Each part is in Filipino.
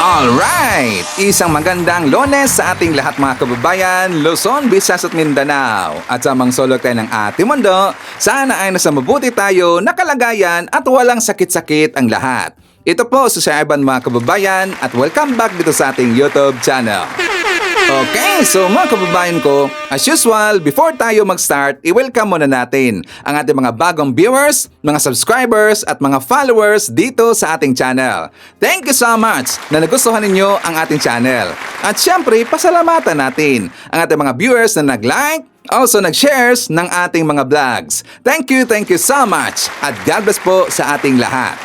Alright! Isang magandang Lunes sa ating lahat mga kababayan, Luzon, Visayas at Mindanao. At sa mga sulok tayo ng ating mundo, sana ay nasa mabuti tayo, nakalagayan at walang sakit-sakit ang lahat. Ito po si Sir Ivan mga kababayan at welcome back dito sa ating YouTube channel. Okay, so mga kababayan ko, as usual, before tayo mag-start, i-welcome muna natin ang ating mga bagong viewers, mga subscribers at mga followers dito sa ating channel. Thank you so much na nagustuhan ninyo ang ating channel. At syempre, pasalamatan natin ang ating mga viewers na nag-like, also nag-shares ng ating mga vlogs. Thank you so much at God bless po sa ating lahat.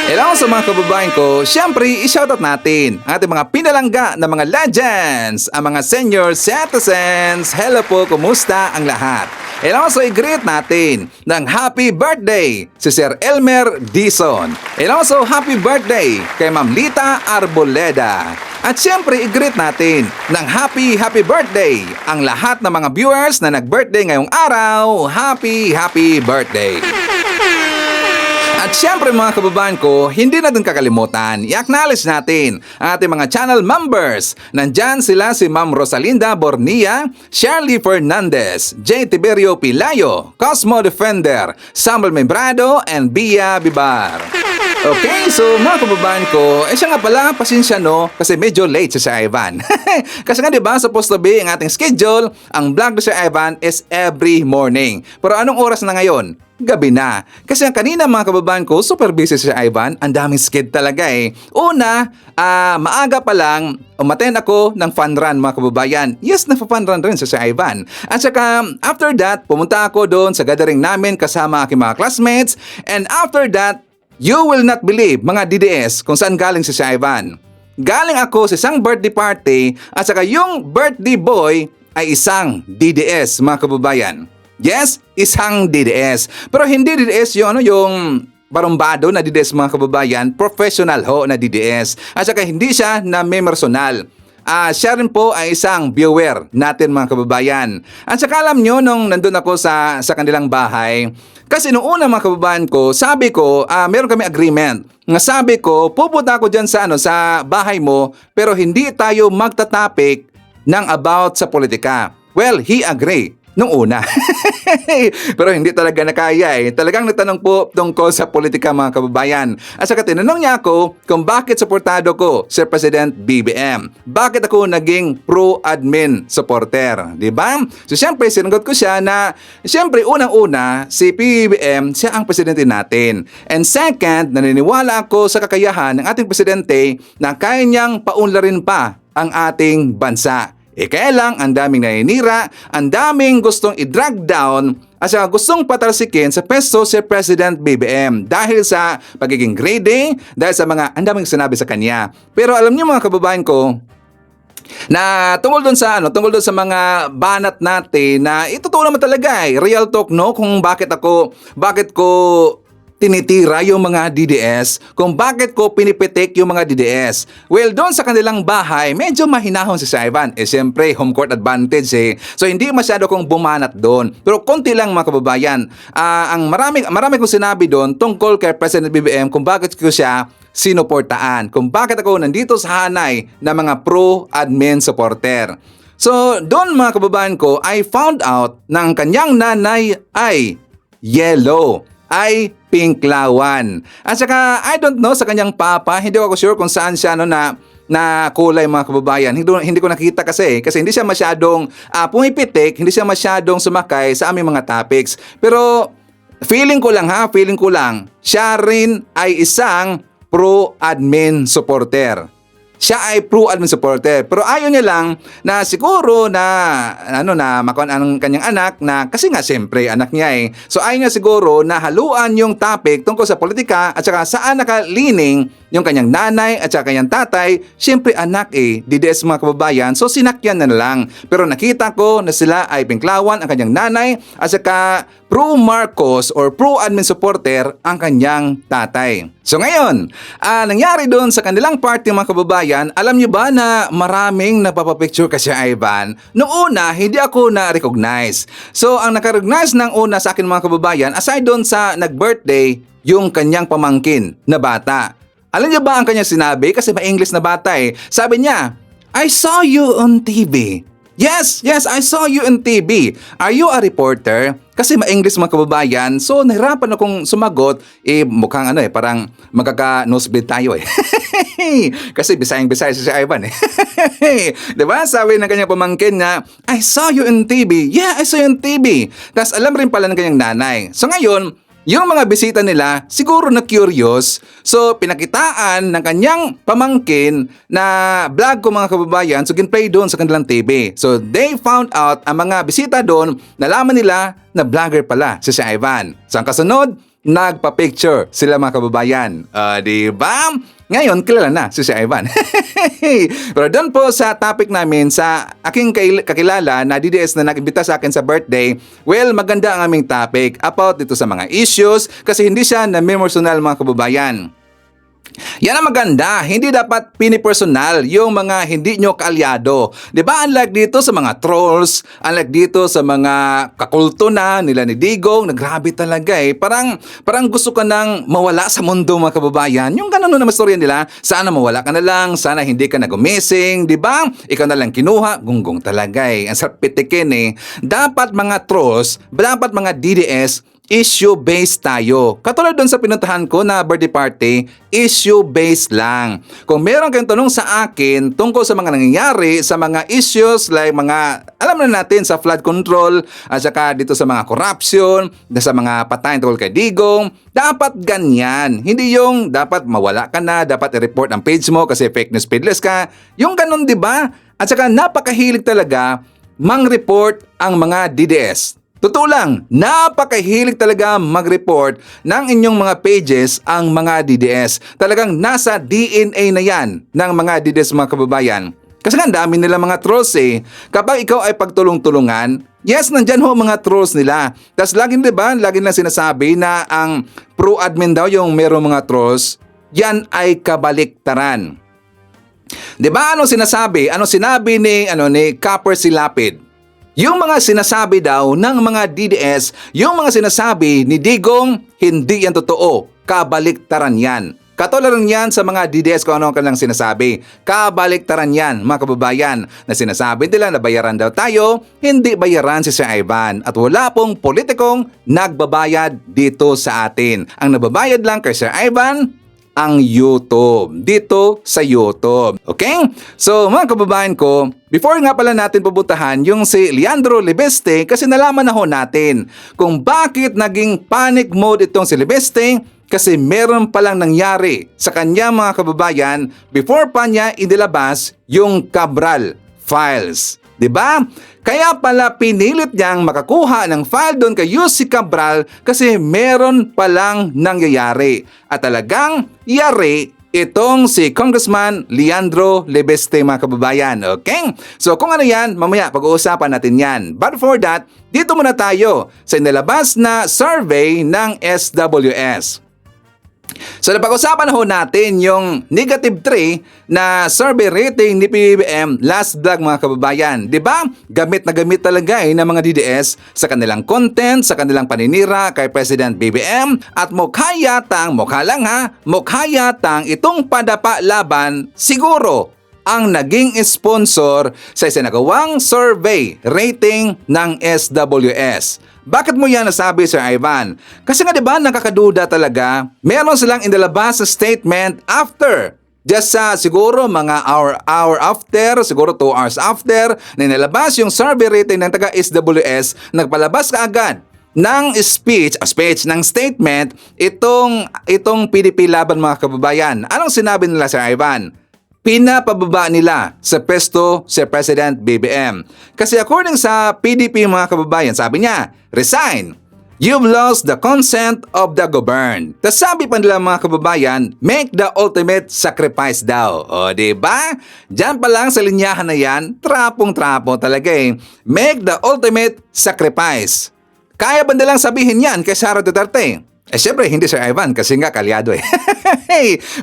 Hello sa mga kababayan ko, syempre i-shoutout natin ang ating mga pinalangga na mga legends, ang mga senior citizens. Hello po, kumusta ang lahat? Hello, so i-greet natin ng happy birthday si Sir Elmer Dizon. Hello, so happy birthday kay Ma'am Lita Arboleda. At syempre i-greet natin ng happy birthday ang lahat ng mga viewers na nag-birthday ngayong araw. Happy birthday! At syempre mga kababayan ko, hindi natin kakalimutan, i-acknowledge natin ang ating mga channel members. Nandyan sila si Ma'am Rosalinda Bornia, Shirley Fernandez, J. Tiberio Pilayo, Cosmo Defender, Samuel Membrado, and Bia Bibar. Okay, so mga kababayan ko, siya nga pala, pasensya no, kasi medyo late si Sir Ivan. Kasi nga diba, supposed to be ang ating schedule, ang vlog ni Sir Ivan is every morning. Pero anong oras na ngayon? Gabi na. Kasi ang kanina mga kababayan ko, super busy si Ivan. Ang daming skid talaga eh. Una, maaga pa lang, umattend ako ng fun run mga kababayan. Yes, nagpa-fun run rin si Ivan. At saka, after that, pumunta ako doon sa gathering namin kasama aking mga classmates. And after that, you will not believe mga DDS kung saan galing si Ivan. Galing ako sa isang birthday party at saka yung birthday boy ay isang DDS mga kababayan. Yes, isang DDS. Pero hindi DDS yung barumbado na DDS mga kababayan, professional ho na DDS. At saka hindi siya na memersonal. Siya rin po ay isang viewer natin mga kababayan. At saka alam nyo, nung nandun ako sa kanilang bahay, kasi noong una mga kababayan ko, sabi ko, meron kami agreement. Nga sabi ko, pupunta ako dyan sa bahay mo, pero hindi tayo magtatapik ng about sa politika. Well, he agree. Nung una. Pero hindi talaga nakaya eh. Talagang natanong po tungkol sa politika mga kababayan. At saka tinanong niya ako kung bakit suportado ko si President BBM. Bakit ako naging pro-admin supporter. Diba? So syempre sinagot ko siya na syempre unang-una si BBM siya ang presidente natin. And second, naniniwala ako sa kakayahan ng ating presidente na kaya niyang paunlarin pa ang ating bansa. Kaya lang, ang daming naninira, ang daming gustong i-drag down at saka gustong patalsikin sa peso si President BBM dahil sa pagiging greedy, dahil sa mga ang daming sinabi sa kanya. Pero alam niyo mga kababayan ko, na tungkol doon sa mga banat natin na ito naman talaga real talk no, kung bakit ko tinitira yung mga DDS, kung bakit ko pinipitik yung mga DDS. Well, doon sa kanilang bahay, medyo mahinahon si Ivan. Siyempre, home court advantage eh. So, hindi masyado kong bumanat doon. Pero konti lang mga kababayan. Ang marami kong sinabi doon tungkol kay President BBM kung bakit ko siya sinuportaan. Kung bakit ako nandito sa hanay ng mga pro-admin supporter. So, doon mga kababayan ko, I found out na ang kanyang nanay ay yellow. Ay pinklawan. At saka, I don't know sa kanyang papa, hindi ako sure kung saan siya na kulay mga kababayan. Hindi ko nakita kasi hindi siya masyadong pumipitik, hindi siya masyadong sumakay sa aming mga topics. Pero feeling ko lang, siya rin ay isang pro-admin supporter. Siya ay pro-admin supporter. Pero ayaw niya lang na siguro na makuha ang kanyang anak na kasi nga siyempre anak niya eh. So ayaw niya siguro na haluan yung topic tungkol sa politika at saka saan nakalining yung kanyang nanay at saka kanyang tatay. Siyempre anak eh, DDS mga kababayan. So sinakyan na lang. Pero nakita ko na sila ay pinklawan ang kanyang nanay at saka pro-Marcos or pro-admin supporter ang kanyang tatay. So ngayon, nangyari doon sa kanilang party mga kababayan, alam niyo ba na maraming napapapicture kasi Ivan? Noong una, hindi ako na-recognize. So ang naka-recognize ng una sa akin mga kababayan, aside doon sa nag-birthday, yung kanyang pamangkin na bata. Alam niyo ba ang kanya sinabi? Kasi ma-English na bata eh. Sabi niya, I saw you on TV. Yes, I saw you on TV. Are you a reporter? Kasi ma-English mga kababayan, so nahirapan akong sumagot. Mukhang parang magkaka-nosebleed tayo eh. Kasi Bisayang-Bisaya si Ivan eh. Diba? Sabi ng kanyang pamangkin na, I saw you on TV. Yeah, I saw you on TV. Tapos alam rin pala ng kanyang nanay. So ngayon, yung mga bisita nila, siguro na curious, so pinakitaan ng kanyang pamangkin na vlog ko mga kababayan, so ginplay doon sa kanilang TV. So they found out, ang mga bisita doon, nalaman nila na vlogger pala si Ivan. So ang kasunod, nagpa-picture sila mga kababayan. Diba? Ngayon, kilala na si Ivan. Pero doon po sa topic namin, sa aking kakilala na DDS na nag-imbita sa akin sa birthday, well, maganda ang aming topic about dito sa mga issues kasi hindi siya na personal mga kababayan. Yan ang maganda, hindi dapat pinipersonal yung mga hindi nyo kaalyado. Diba? Unlike dito sa mga trolls, unlike dito sa mga kakulto na nila ni Digong, grabe talaga eh. Parang gusto ka nang mawala sa mundo mga kababayan. Yung ganun na mastorya nila, sana mawala ka na lang, sana hindi ka na gumising, diba? Ikaw na lang kinuha, gunggong talaga eh. Ang sarap pitikin eh. Dapat mga trolls, dapat mga DDS, issue-based tayo. Katulad doon sa pinuntahan ko na birthday party, issue-based lang. Kung meron kayong tanong sa akin tungkol sa mga nangyayari, sa mga issues like mga, alam na natin sa flood control, at saka dito sa mga corruption, sa mga patayin tungkol kay Digong, dapat ganyan. Hindi yung dapat mawala ka na, dapat i-report ang page mo kasi fake news peddlers ka. Yung ganun, di ba? At saka napakahilig talaga mang-report ang mga DDS. Totoo lang, napakahilig talaga mag-report ng inyong mga pages ang mga DDS. Talagang nasa DNA na yan ng mga DDS mga kababayan. Kasi nga dami nila mga trolls eh. Kapag ikaw ay pagtulong-tulungan, yes, nandyan ho mga trolls nila. Tapos laging diba, laging lang sinasabi na ang pro-admin daw yung merong mga trolls, yan ay kabaliktaran. Diba anong sinasabi? Anong sinabi ni Copper Silapid? Yung mga sinasabi daw ng mga DDS, yung mga sinasabi ni Digong, hindi yan totoo. Kabaliktaran yan. Katulad rin yan sa mga DDS kung ano ang kanilang sinasabi. Kabaliktaran yan, mga kababayan, na sinasabi nila na bayaran daw tayo, hindi bayaran si Sir Ivan. At wala pong politikong nagbabayad dito sa atin. Ang nababayad lang kay Sir Ivan, ang YouTube. Dito sa YouTube. Okay? So, mga kababayan ko, before nga pala natin pupuntahan yung si Leandro Libeste kasi nalaman na ho natin kung bakit naging panic mode itong si Libeste kasi meron palang nangyari sa kanya mga kababayan before pa niya inilabas yung Cabral files. Diba? Kaya pala pinilit niyang makakuha ng file doon kay Yussi Cabral kasi meron palang nangyayari. At talagang yari itong si Congressman Leandro Libeste mga kababayan. Okay? So kung ano yan, mamaya pag-uusapan natin yan. But for that, dito muna tayo sa inilabas na survey ng SWS. So napag-usapan ho natin yung negative 3 na survey rating ni PBBM last vlog mga kababayan. Diba? Gamit na gamit talaga ng mga DDS sa kanilang content, sa kanilang paninira kay President BBM at mukha yatang itong padapa laban siguro ang naging sponsor sa isinagawang survey rating ng SWS. Bakit mo yan nasabi, Sir Ivan? Kasi nga diba nakakaduda talaga, meron silang inilabas sa statement after. Just siguro mga hour after, siguro 2 hours after, na inilabas yung survey rating ng taga-SWS, nagpalabas kaagad ng speech ng statement itong PDP laban mga kababayan. Anong sinabi nila, Sir Ivan? Pinapababa nila sa pesto si President BBM. Kasi according sa PDP mga kababayan, sabi niya, resign. You've lost the consent of the governed. Tapos sabi pa nila mga kababayan, make the ultimate sacrifice daw. O diba? Diyan pa lang sa linyahan na yan, trapong-trapo talaga eh. Make the ultimate sacrifice. Kaya ba nilang sabihin yan kay Sara Duterte? Syempre, hindi Sir Ivan kasi nga kalyado eh.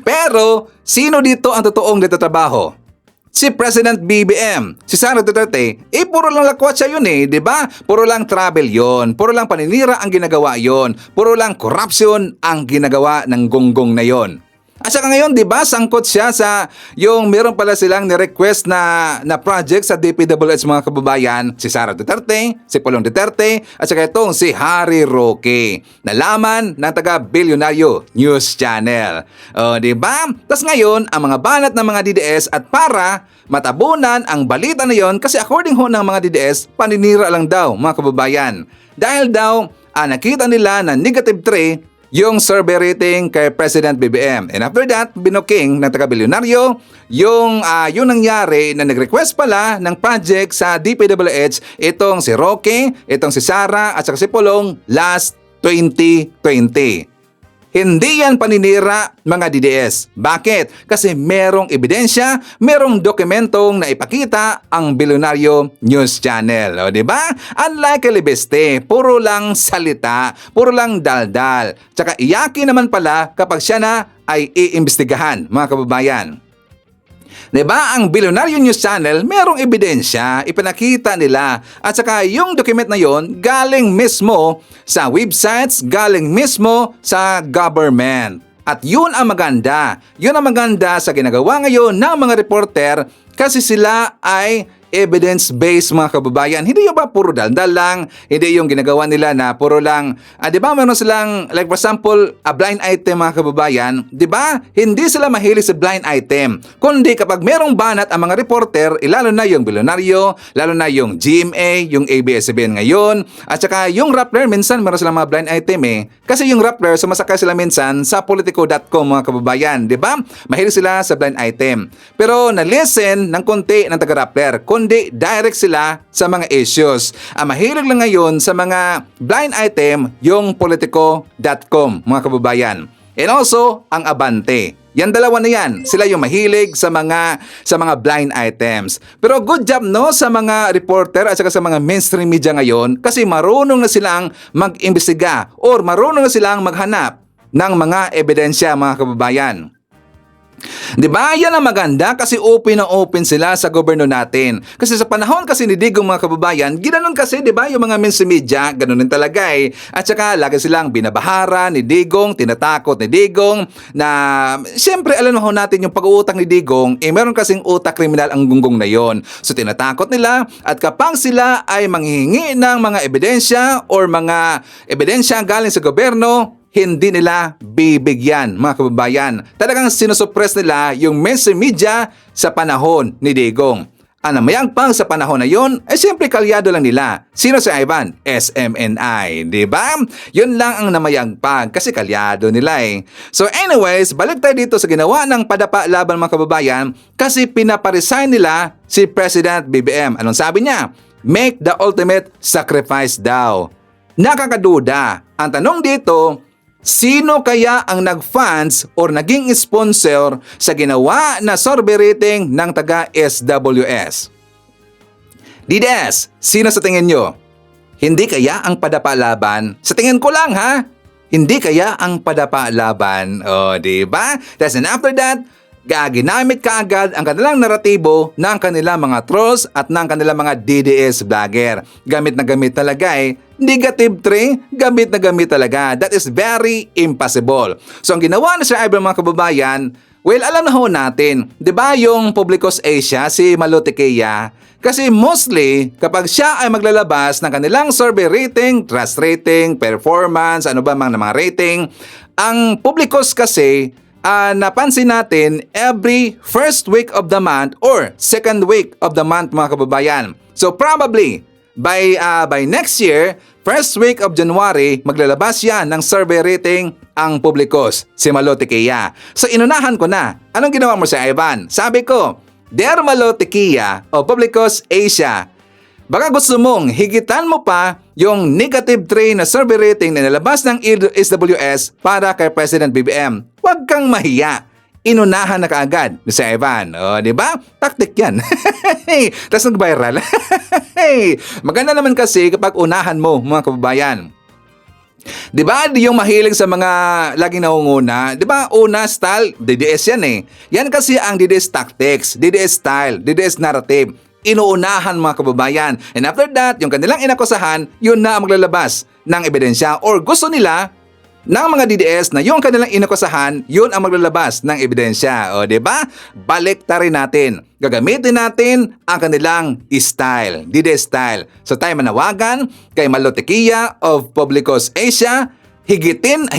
Pero, sino dito ang totoong nagtatrabaho? Si President BBM. Si Sara Duterte, puro lang lakwatsa yun eh, di ba? Puro lang travel yon, puro lang paninira ang ginagawa yon, puro lang corruption ang ginagawa ng gonggong na yon. At saka ngayon, di ba, sangkot siya sa yung meron pala silang ni-request na project sa DPWH mga kababayan, si Sara Duterte, si Pulong Duterte, at saka itong si Harry Roque. Nalaman ng taga-Bilyonaryo News Channel. O, di ba? Tas ngayon, ang mga banat ng mga DDS at para matabunan ang balita na yon kasi according ho ng mga DDS, paninira lang daw mga kababayan. Dahil daw, nakita nila na negative 3 yung survey rating kay President BBM. And after that, binuking ng taga-Bilyonaryo yung nangyari na nag-request pala ng project sa DPWH itong si Roque, itong si Sara at saka si Pulong last 2020. Hindi yan paninira mga DDS. Bakit? Kasi merong ebidensya, merong dokumentong na ipakita ang Bilyonaryo News Channel. O, diba? Unlike kay Libeste, puro lang salita, puro lang daldal. Tsaka iyakin naman pala kapag siya na ay iimbestigahan, mga kababayan. Diba, ang Bilyonaryo News Channel, merong ebidensya, ipinakita nila. At saka yung document na yon galing mismo sa websites, galing mismo sa government. At yun ang maganda. Yun ang maganda sa ginagawa ngayon ng mga reporter kasi sila ay evidence-based mga kababayan. Hindi yung ba puro daldal lang, hindi yung ginagawa nila na puro lang, di ba meron silang, like for example, a blind item mga kababayan, di ba? Hindi sila mahilig sa blind item. Kundi kapag merong banat ang mga reporter, lalo na yung Bilyonaryo, lalo na yung GMA, yung ABS-CBN ngayon, at saka yung Rappler, minsan meron silang mga blind item Kasi yung Rappler, sumasakay sila minsan sa politico.com mga kababayan, di ba? Mahilig sila sa blind item. Pero na-listen ng konti ng taga-Rappler, kundi direct sila sa mga issues. Ang mahilig lang ngayon sa mga blind item, yung politico.com, mga kababayan. And also, ang Abante. Yan dalawa na yan. Sila yung mahilig sa mga blind items. Pero good job no sa mga reporter at saka sa mga mainstream media ngayon kasi marunong na silang mag-imbestiga or marunong na silang maghanap ng mga ebidensya mga kababayan. Diba? Yan ang maganda kasi open na open sila sa gobyerno natin. Kasi sa panahon kasi ni Digong mga kababayan, ginanon kasi, diba, yung mga mainstream media, ganun din talaga At saka lagi silang binabahara ni Digong, tinatakot ni Digong na siyempre alam mo natin yung pag-uutang ni Digong, meron kasing utak kriminal ang gunggong na yon. So tinatakot nila at kapag sila ay manghihingi ng mga ebidensya or mga ebidensya galing sa gobyerno, hindi nila bibigyan mga kababayan. Talagang sinusuppress nila yung mainstream media sa panahon ni Digong. Ang namayagpang sa panahon na yon, siyempre kalyado lang nila. Sino si Ivan? SMNI, di ba? Yun lang ang namayagpag kasi kalyado nila So anyways, balik tayo dito sa ginawa ng padapa laban mga kababayan kasi pinaparesign nila si President BBM. Anong sabi niya? Make the ultimate sacrifice daw. Nakakaduda. Ang tanong dito, sino kaya ang nag-funds or naging sponsor sa ginawa na survey rating ng taga-SWS? DDS, sino sa tingin nyo? Hindi kaya ang padapa laban? Sa tingin ko lang ha? Hindi kaya ang padapa laban? O, diba? And after that, ginamit kaagad ang kanilang naratibo ng kanilang mga trolls at ng kanilang mga DDS vlogger. Gamit na gamit talaga Negative 3, gamit na gamit talaga. That is very impossible. So ang ginawa na Sir Ivan mga kababayan, well, alam na ho natin, di ba yung Publicos Asia, si Malotequia, kasi mostly, kapag siya ay maglalabas ng kanilang survey rating, trust rating, performance, ano ba mga rating, ang Publicos kasi, napansin natin every first week of the month or second week of the month mga kababayan. So probably, by next year, first week of January, maglalabas yan ng survey rating ang Publicos, si Malotequia. So inunahan ko na. Anong ginawa mo sa Ivan? Sabi ko, Dear Malotequia o Publicos Asia, baka gusto mong higitan mo pa yung negative 3 na survey rating na nilabas ng SWS para kay President BBM. Huwag kang mahiya. Inunahan na kaagad ni si Ivan. O, di ba? Taktik yan. Tapos nag-viral. Maganda naman kasi kapag unahan mo, mga kababayan. Di ba? Yung mahilig sa mga laging naunguna. Di ba? Una style, DDS yan Yan kasi ang DDS tactics, DDS style, DDS narrative. Inuunahan mga kababayan. And after that, yung kanilang inakusahan, yun na ang maglalabas ng ebidensya or gusto nila ng mga DDS na yung kanilang inakusahan, yun ang maglalabas ng ebidensya. O, di ba? Balik rin natin. Gagamitin natin ang kanilang style, DDS style. Sa tayo manawagan kay Malotekia of Publicos Asia, higitan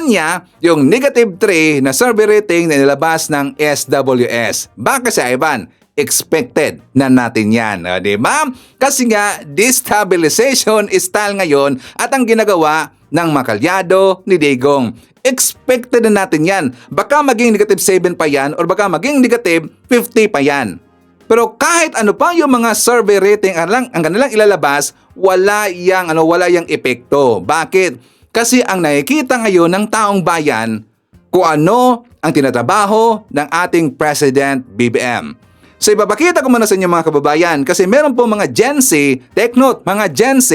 niya yung negative 3 na survey rating na nilabas ng SWS. Baka sa Ivan, expected na natin yan. Di ba? Kasi nga, destabilization style ngayon at ang ginagawa ng makalyado ni Digong. Expected na natin yan. Baka maging negative 7 pa yan or baka maging negative 50 pa yan. Pero kahit ano pa yung mga survey rating ang kanilang ilalabas, wala yang epekto. Bakit? Kasi ang nakikita ngayon ng taong bayan kung ano ang tinatrabaho ng ating President BBM. So ipapakita ko muna sa inyo mga kababayan kasi meron po mga Gen Z, take note, mga Gen Z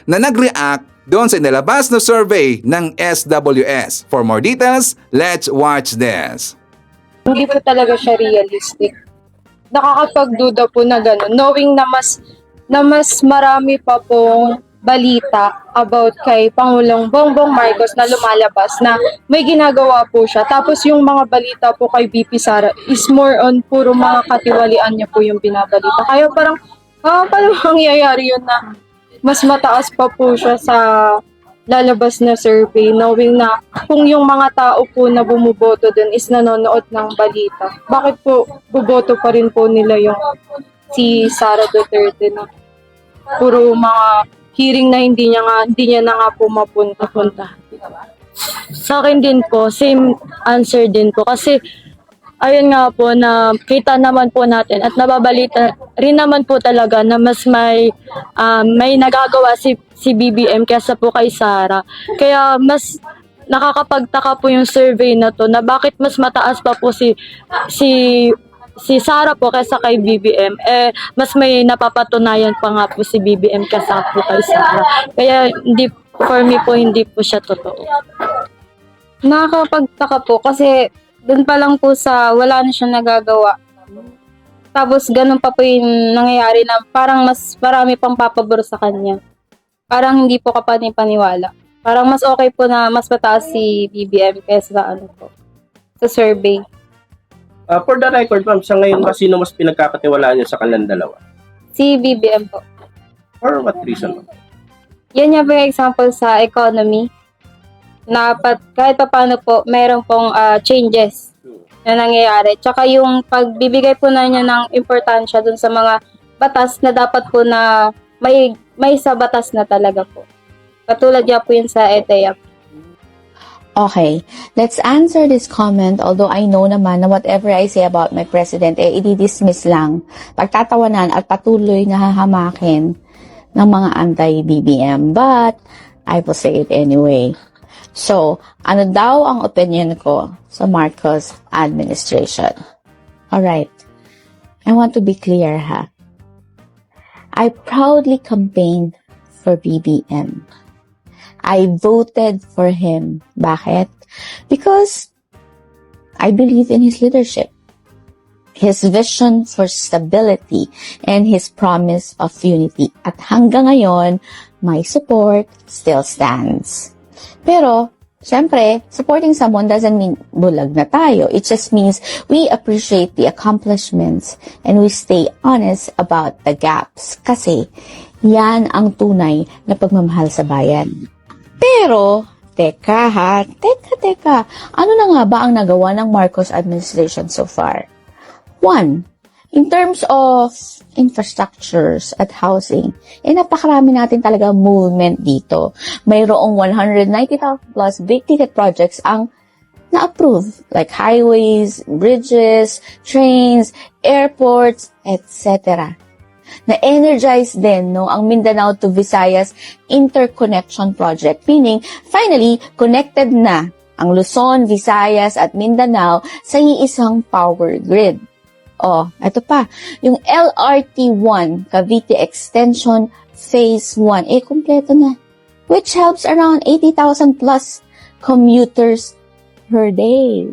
na nag-react doon sa inilabas na survey ng SWS. For more details, let's watch this. Hindi po talaga siya realistic. Nakakapagduda po na gano'n, knowing na mas marami pa pong balita about kay Pangulong Bongbong Marcos na lumalabas na may ginagawa po siya. Tapos yung mga balita po kay VP Sara is more on puro mga katiwalian niya po yung binabalita. Kaya parang, paano mangyayari yun na mas mataas pa po siya sa lalabas na survey, knowing na kung yung mga tao po na bumuboto dun is nanonood ng balita, bakit po buboto pa rin po nila yung si Sara Duterte na puro mga hearing na hindi niya na nga po mapunta. Sa akin din po, same answer din po. Kasi, ayun nga po na kita naman po natin at nababalita rin naman po talaga na mas may nagagawa si BBM kaysa po kay Sara. Kaya mas nakakapagtaka po yung survey na to na bakit mas mataas pa po si Sara po kaysa kay BBM. Mas may napapatunayan pa nga po si BBM kaysa po kay Sara. Kaya for me po hindi po siya totoo. Nakakapagtaka po kasi doon pa lang po sa wala na siyang nagagawa. Tapos ganun pa po yung nangyayari na parang mas marami pang papabor sa kanya. Parang hindi po kapani-paniwala. Parang mas okay po na mas mataas si BBM kaysa sa survey. For the record, ma'am, sa ngayon ba sino mas pinagkakatiwalaan niyo sa kanilang dalawa? Si BBM po. For what reason, ma'am? Yan yung example sa economy. Na kahit pa paano po, mayroon pong changes na nangyayari. Tsaka yung pagbibigay po na niya ng importansya dun sa mga batas na dapat po na may sa batas na talaga po. Katulad niya po yun sa ETEA. Okay, let's answer this comment, although I know naman na whatever I say about my president, i-dismiss lang, pagtatawanan at patuloy na hahamakin ng mga anti-BBM. But, I will say it anyway. So, ano daw ang opinion ko sa Marcos administration? Alright, I want to be clear ha. I proudly campaigned for BBM. I voted for him. Bakit? Because I believe in his leadership, his vision for stability, and his promise of unity. At hanggang ngayon, my support still stands. Pero, syempre, supporting someone doesn't mean bulag na tayo. It just means we appreciate the accomplishments and we stay honest about the gaps. Kasi, yan ang tunay na pagmamahal sa bayan. Pero, teka. Ano na nga ba ang nagawa ng Marcos administration so far? 1. In terms of infrastructures at housing, napakarami natin talaga movement dito. Mayroong 190,000 plus big ticket projects ang na-approve, like highways, bridges, trains, airports, etc. Na-energize din ang Mindanao to Visayas Interconnection Project, meaning finally connected na ang Luzon, Visayas at Mindanao sa iisang power grid. Ito pa, yung LRT1 Cavite Extension Phase 1, kumpleto na, which helps around 80,000 plus commuters per day.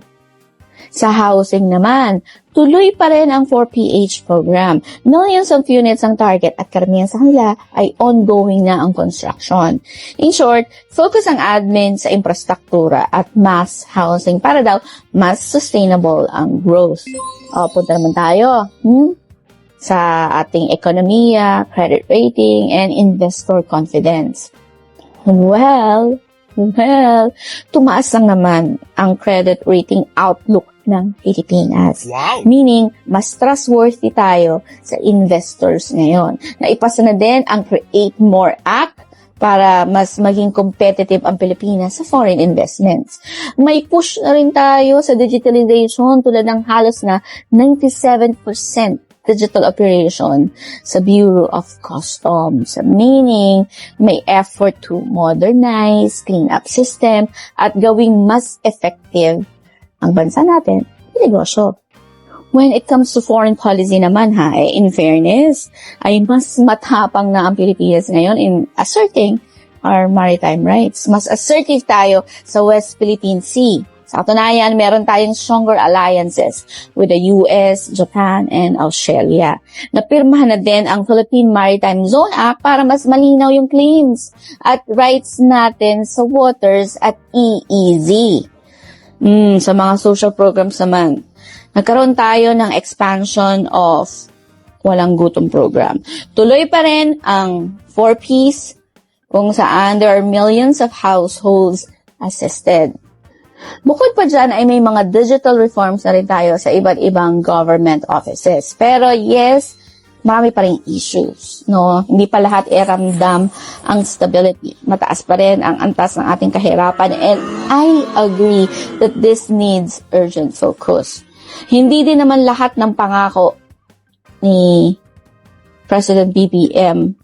Sa housing naman, Tuloy pa rin ang 4PH program. Millions of units ang target at karamihan sa kanila ay ongoing na ang construction. In short, focus ang admin sa infrastruktura at mass housing para daw mas sustainable ang growth. O, punta naman tayo sa ating ekonomiya, credit rating, and investor confidence. Well, tumaas lang naman ang credit rating outlook ng Pilipinas. Wow! Meaning, mas trustworthy tayo sa investors ngayon. Naipasa na din ang Create More Act para mas maging competitive ang Pilipinas sa foreign investments. May push na rin tayo sa digitalization tulad ng halos na 97% digital operation sa Bureau of Customs. Meaning, may effort to modernize, clean up system, at gawing mas effective ang bansa natin, negosyo. When it comes to foreign policy naman in fairness, ay mas matapang na ang Pilipinas ngayon in asserting our maritime rights. Mas assertive tayo sa West Philippine Sea. Sa katunayan, meron tayong stronger alliances with the US, Japan, and Australia. Napirmahan na din ang Philippine Maritime Zone Act para mas malinaw yung claims at rights natin sa waters at EEZ. Sa mga social programs naman, nagkaroon tayo ng expansion of Walang Gutom program. Tuloy pa rin ang 4Ps kung saan there are millions of households assisted. Bukod pa dyan ay may mga digital reforms na rin tayo sa iba't ibang government offices. Pero yes, marami pa rin issues, no? Hindi pa lahat ramdam ang stability. Mataas pa rin ang antas ng ating kahirapan, and I agree that this needs urgent focus. Hindi din naman lahat ng pangako ni President BBM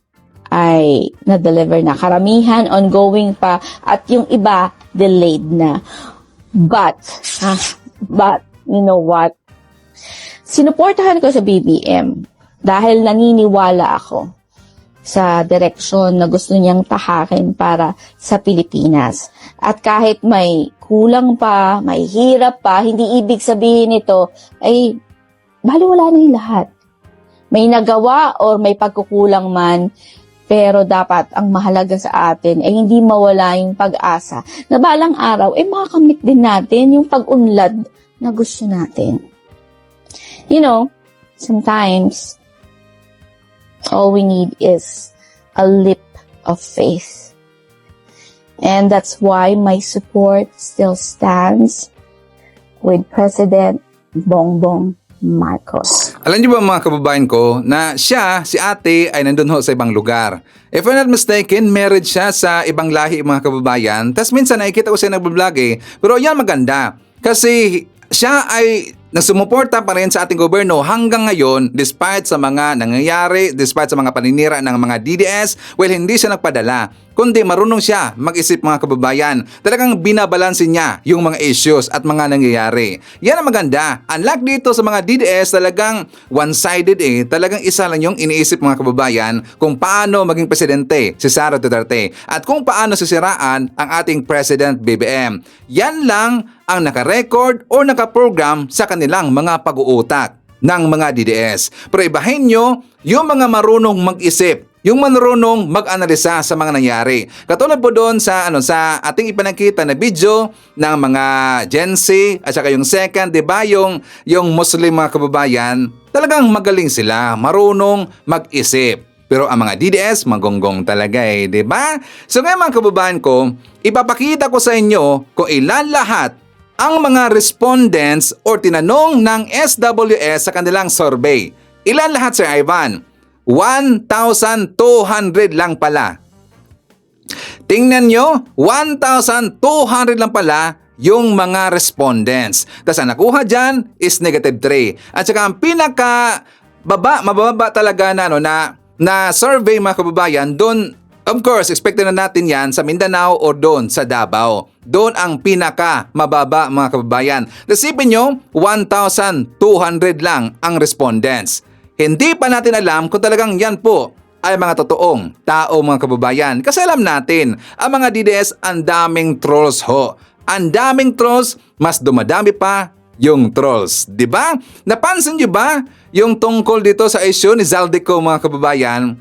ay na-deliver na. Karamihan ongoing pa at yung iba delayed na. But, you know what? Sinuportahan ko sa BBM dahil naniniwala ako sa direksyon na gusto niyang tahakin para sa Pilipinas. At kahit may kulang pa, may hirap pa, hindi ibig sabihin nito ay baliwala na yung lahat. May nagawa or may pagkukulang man, pero dapat ang mahalaga sa atin ay hindi mawala yung pag-asa na balang araw ay makakamit din natin yung pag-unlad na gusto natin. You know, sometimes all we need is a leap of faith. And that's why my support still stands with President Bongbong Marcos. Alam niyo ba mga kababayan ko na siya, si ate ay nandun ho sa ibang lugar. If I'm not mistaken, married siya sa ibang lahi mga kababayan. Tapos minsan nakikita ko siya nagbablog Pero yan maganda. Kasi siya ay nasumuporta pa rin sa ating gobyerno hanggang ngayon despite sa mga nangyayari, despite sa mga paninira ng mga DDS. Well, hindi siya nagpadala, kundi marunong siya mag-isip mga kababayan. Talagang binabalansin niya yung mga issues at mga nangyayari. Yan ang maganda. Unlike dito sa mga DDS, talagang one-sided Talagang isa lang yung iniisip mga kababayan kung paano maging presidente si Sara Duterte at kung paano sisiraan ang ating President BBM. Yan lang ang naka-record o naka-program sa kanilang mga pag-uutak ng mga DDS. Pero ibahin nyo yung mga marunong mag-isip, yung marunong mag-analisa sa mga nangyari. Katulad po doon sa ating ipinakita na video ng mga Gen Z at saka yung second, 'di ba, yung Muslim mga kababayan, talagang magaling sila, marunong mag-isip. Pero ang mga DDS, magonggong talaga 'di ba? So ngayon mga kababayan ko, ipapakita ko sa inyo kung ilan lahat ang mga respondents o tinanong ng SWS sa kanilang survey. Ilan lahat, Sir Ivan? 1,200 lang pala. Tingnan nyo, 1,200 lang pala yung mga respondents. Tapos ang nakuha dyan is -3. At saka ang mababa talaga na survey mga kababayan, doon, of course, expected na natin yan sa Mindanao o doon sa Davao. Doon ang pinaka mababa mga kababayan. Nasipin nyo, 1,200 lang ang respondents. Hindi pa natin alam kung talagang yan po ay mga totoong tao mga kababayan. Kasi alam natin, ang mga DDS ang daming trolls ho. Ang daming trolls, mas dumadami pa yung trolls. Di ba? Napansin nyo ba yung tungkol dito sa issue ni Zaldico, mga kababayan?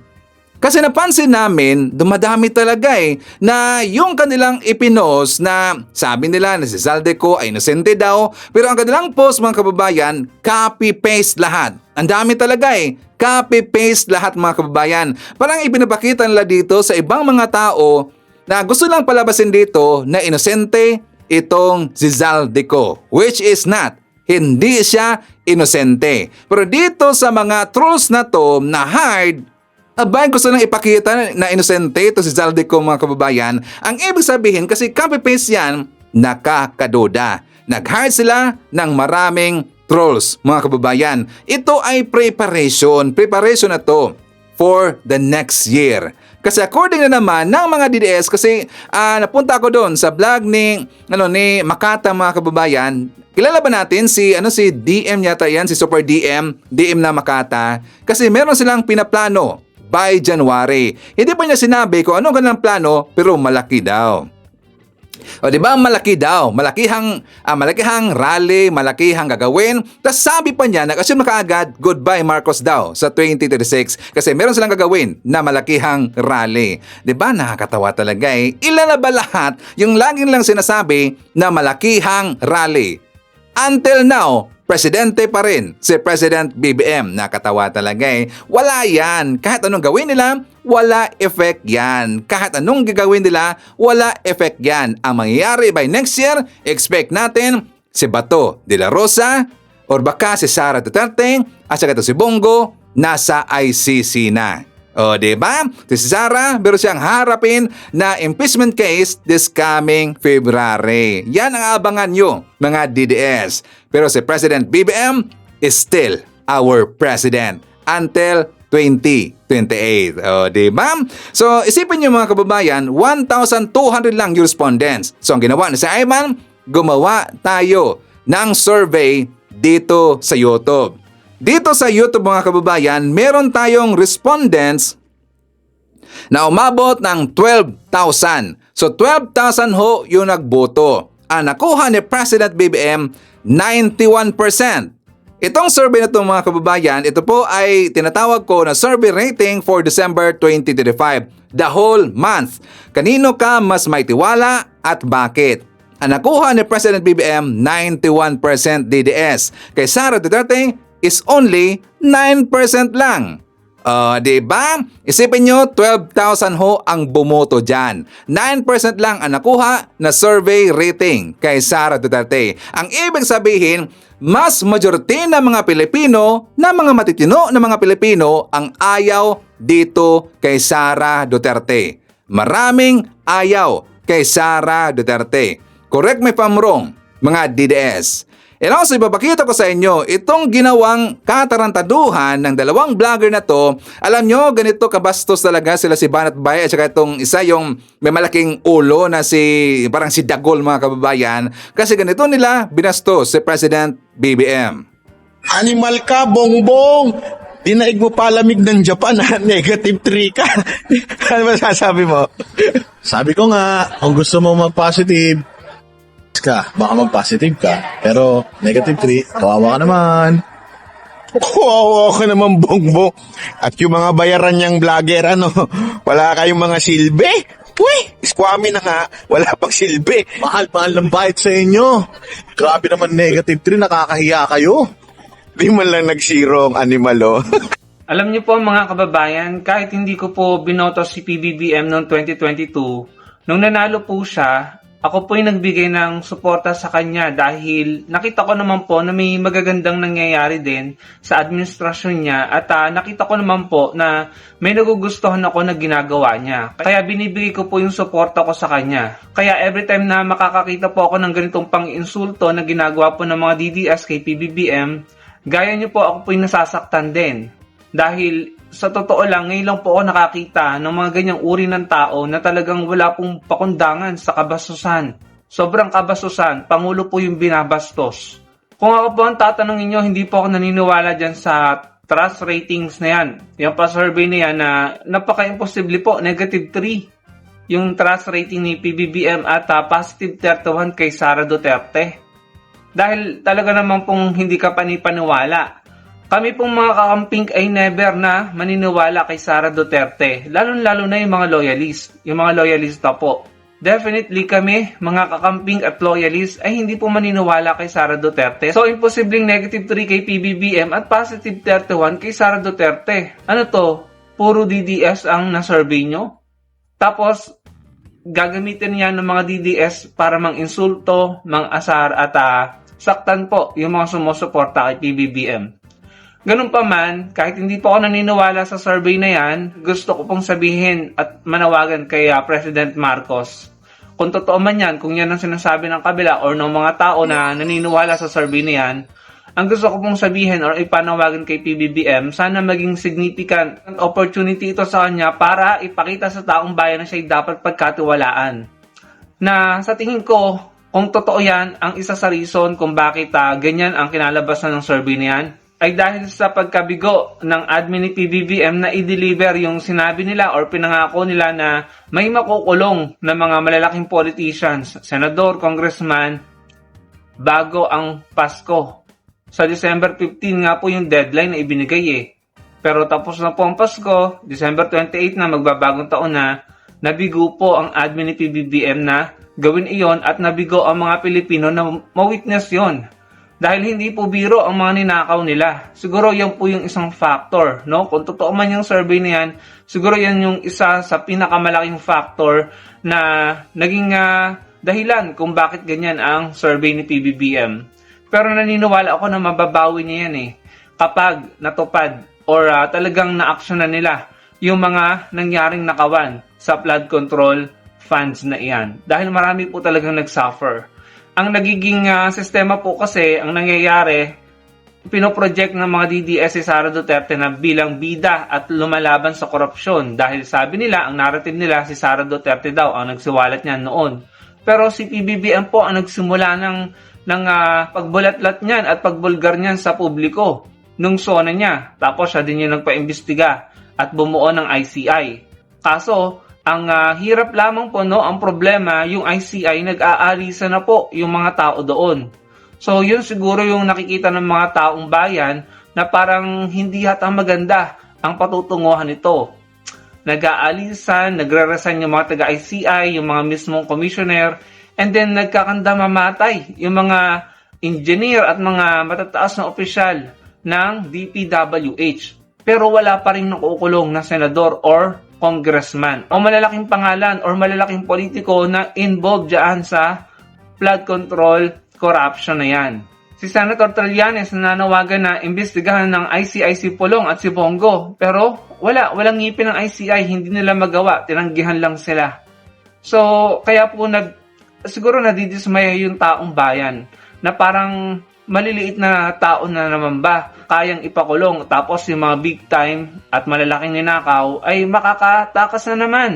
Kasi napansin namin, dumadami talaga na yung kanilang ipinost na sabi nila na si Zaldico ay inosente daw, pero ang kanilang post, mga kababayan, copy-paste lahat. Ang dami talaga copy-paste lahat, mga kababayan. Parang ipinapakita nila dito sa ibang mga tao na gusto lang palabasin dito na inosente itong si Zaldico, which is not. Hindi siya inosente. Pero dito sa mga trolls na to na hard, abay, gusto nang ipakita na inosente ito si Zaldico, mga kababayan. Ang ibig sabihin, kasi copy-paste yan, nakakaduda. Nag-hire sila ng maraming trolls, mga kababayan. Ito ay preparation. Preparation na to for the next year. Kasi according na naman ng mga DDS, kasi napunta ako doon sa vlog ni Makata, mga kababayan. Kilala ba natin si DM yata yan, si Super DM na Makata? Kasi meron silang pinaplano by January. Hindi pa niya sinabi kung anong kanilang plano, pero malaki daw. O di ba, malaki daw, malakihang rally, malakihang gagawin. Tapos sabi pa niya, nag-assume na kaagad, goodbye Marcos daw sa 2036 kasi meron silang gagawin na malakihang rally. Di ba, nakakatawa talaga Ilan na ba lahat yung laging lang sinasabi na malakihang rally? Until now, presidente pa rin si President BBM. Nakatawa talaga Wala yan. Kahit anong gawin nila, wala effect yan. Kahit anong gagawin nila, wala effect yan. Ang mangyayari by next year, expect natin si Bato de la Rosa or baka si Sara Duterte at saka ito si Bongo nasa ICC na. O, diba? Si Sara, pero siyang harapin na impeachment case this coming February. Yan ang abangan nyo, mga DDS. Pero si President BBM is still our president until 2028. O, diba? So, isipin nyo, mga kababayan, 1,200 lang yung respondents. So, ang ginawa ni si Ayman, gumawa tayo ng survey dito sa YouTube. Dito sa YouTube, mga kababayan, meron tayong respondents na umabot ng 12,000. So 12,000 ho yung nagboto. Ang nakuha ni President BBM, 91%. Itong survey na ito, mga kababayan, ito po ay tinatawag ko na survey rating for December 2025. The whole month. Kanino ka mas may tiwala at bakit? Ang nakuha ni President BBM, 91% DDS. Kay Sara Duterte is only 9% lang. Diba? Isipin nyo, 12,000 ho ang bumoto dyan. 9% lang ang nakuha na survey rating kay Sara Duterte. Ang ibig sabihin, mas majority ng mga Pilipino, na mga matitino na mga Pilipino, ang ayaw dito kay Sara Duterte. Maraming ayaw kay Sara Duterte. Correct me if I'm wrong, mga DDS. And also, ipapakita ko sa inyo, itong ginawang katarantaduhan ng dalawang vlogger na to, alam nyo, ganito kabastos talaga sila si Banat Bay at saka itong isa yung may malaking ulo na parang si Dagol, mga kababayan. Kasi ganito nila binastos si President BBM. Animal ka, bongbong! Dinaig mo palamig ng Japan, ha? Negative 3 ka. Ano ba sasabi mo? Sabi ko nga, kung gusto mo mag-positive, baka mag-positive ka. Pero negative 3, kawawa ka naman. Kawawa ka naman, bongbong. At yung mga bayaran niyang vlogger, wala kayong mga silbi? Uy, squammy na nga, wala pang silbi. Mahal-mahal ng bayad sa inyo. Grabe naman, negative 3, nakakahiya kayo. Di man lang nag-zero ang animal, Alam niyo po, mga kababayan, kahit hindi ko po binoto si PBBM noong 2022, nung nanalo po siya, ako po yung nagbigay ng suporta sa kanya dahil nakita ko naman po na may magagandang nangyayari din sa administrasyon niya at nakita ko naman po na may nagugustuhan ako na ginagawa niya. Kaya binibigay ko po yung suporta ko sa kanya. Kaya every time na makakakita po ako ng ganitong pang-insulto na ginagawa po ng mga DDS kay PBBM, gaya niyo po ako po yung nasasaktan din. Dahil sa totoo lang, ngayon lang po ako nakakita ng mga ganyang uri ng tao na talagang wala pong pakundangan sa kabastusan. Sobrang kabastusan, Pangulo po yung binabastos. Kung ako po ang tatanungin nyo, hindi po ako naniniwala dyan sa trust ratings na yan. Yung pa-survey na yan na napaka-imposible po, negative 3. Yung trust rating ni PBBM at positive 31 kay Sara Duterte. Dahil talaga naman pong hindi ka panipaniwala. Kami pong mga kakamping ay never na maniniwala kay Sara Duterte. Lalo-lalo na yung mga loyalist. Yung mga loyalista po. Definitely kami, mga kakamping at loyalist, ay hindi po maniniwala kay Sara Duterte. So, imposibleng -3 kay PBBM at +31 kay Sara Duterte. Ano to? Puro DDS ang nasurvey nyo? Tapos, gagamitin niya ng mga DDS para mang-insulto, mang-asar at saktan po yung mga sumusuporta kay PBBM. Ganun pa man, kahit hindi po ako naniniwala sa survey na yan, gusto ko pong sabihin at manawagan kay President Marcos. Kung totoo man yan, kung yan ang sinasabi ng kabila or ng mga tao na naniniwala sa survey na yan, ang gusto ko pong sabihin or ipanawagan kay PBBM, sana maging significant opportunity ito sa kanya para ipakita sa taong bayan na siya'y dapat pagkatiwalaan. Na sa tingin ko, kung totoo yan, ang isa sa reason kung bakit ganyan ang kinalabasan ng survey na yan, ay dahil sa pagkabigo ng admin ni PBBM na i-deliver yung sinabi nila or pinangako nila na may makukulong na mga malalaking politicians, senador, congressman, bago ang Pasko. Sa December 15 nga po yung deadline na ibinigay Pero tapos na po ang Pasko, December 28 na, magbabagong taon na, nabigo po ang admin ni PBBM na gawin iyon at nabigo ang mga Pilipino na ma-witness yon. Dahil hindi po biro ang mga ninakaw nila. Siguro yan po yung isang factor, no? Kung totoo man yung survey na yan, siguro yan yung isa sa pinakamalaking factor na naging dahilan kung bakit ganyan ang survey ni PBBM. Pero naniniwala ako na mababawi niya yan kapag natupad or talagang na-action na nila yung mga nangyaring nakawan sa flood control funds na iyan. Dahil marami po talagang nag-suffer. Ang nagiging sistema po kasi, ang nangyayari, pinoproject ng mga DDS si Sara Duterte na bilang bida at lumalaban sa korupsyon. Dahil sabi nila, ang narrative nila, si Sara Duterte daw ang nagsiwalat niyan noon. Pero si PBBM po ang nagsimula ng pagbulatlat niyan at pagbulgar niyan sa publiko nung zona niya. Tapos siya din yung nagpaimbestiga at bumuo ng ICI. Kaso, ang hirap lamang po, no, ang problema, yung ICI, nag-aalisa na po yung mga tao doon. So, yun siguro yung nakikita ng mga taong bayan na parang hindi yata maganda ang patutunguhan nito. Nag-aalisan, nagre-resign yung mga taga-ICI, yung mga mismong commissioner, and then nagkakanda mamatay yung mga engineer at mga matataas na opisyal ng DPWH. Pero wala pa rin nakukulong na senador or congressman o malalaking pangalan or malalaking politiko na involved dyan sa flood control corruption na yan. Si Senator Trillanes nananawagan na imbestigahan ng ICI si Pulong at si Bongo, pero walang ngipin ng ICI, hindi nila magawa, tinanggihan lang sila. So, kaya po siguro nadidismaya yung taong bayan na parang maliliit na tao na naman ba kayang ipakulong, tapos yung mga big time at malalaking ninakaw ay makakatakas na naman,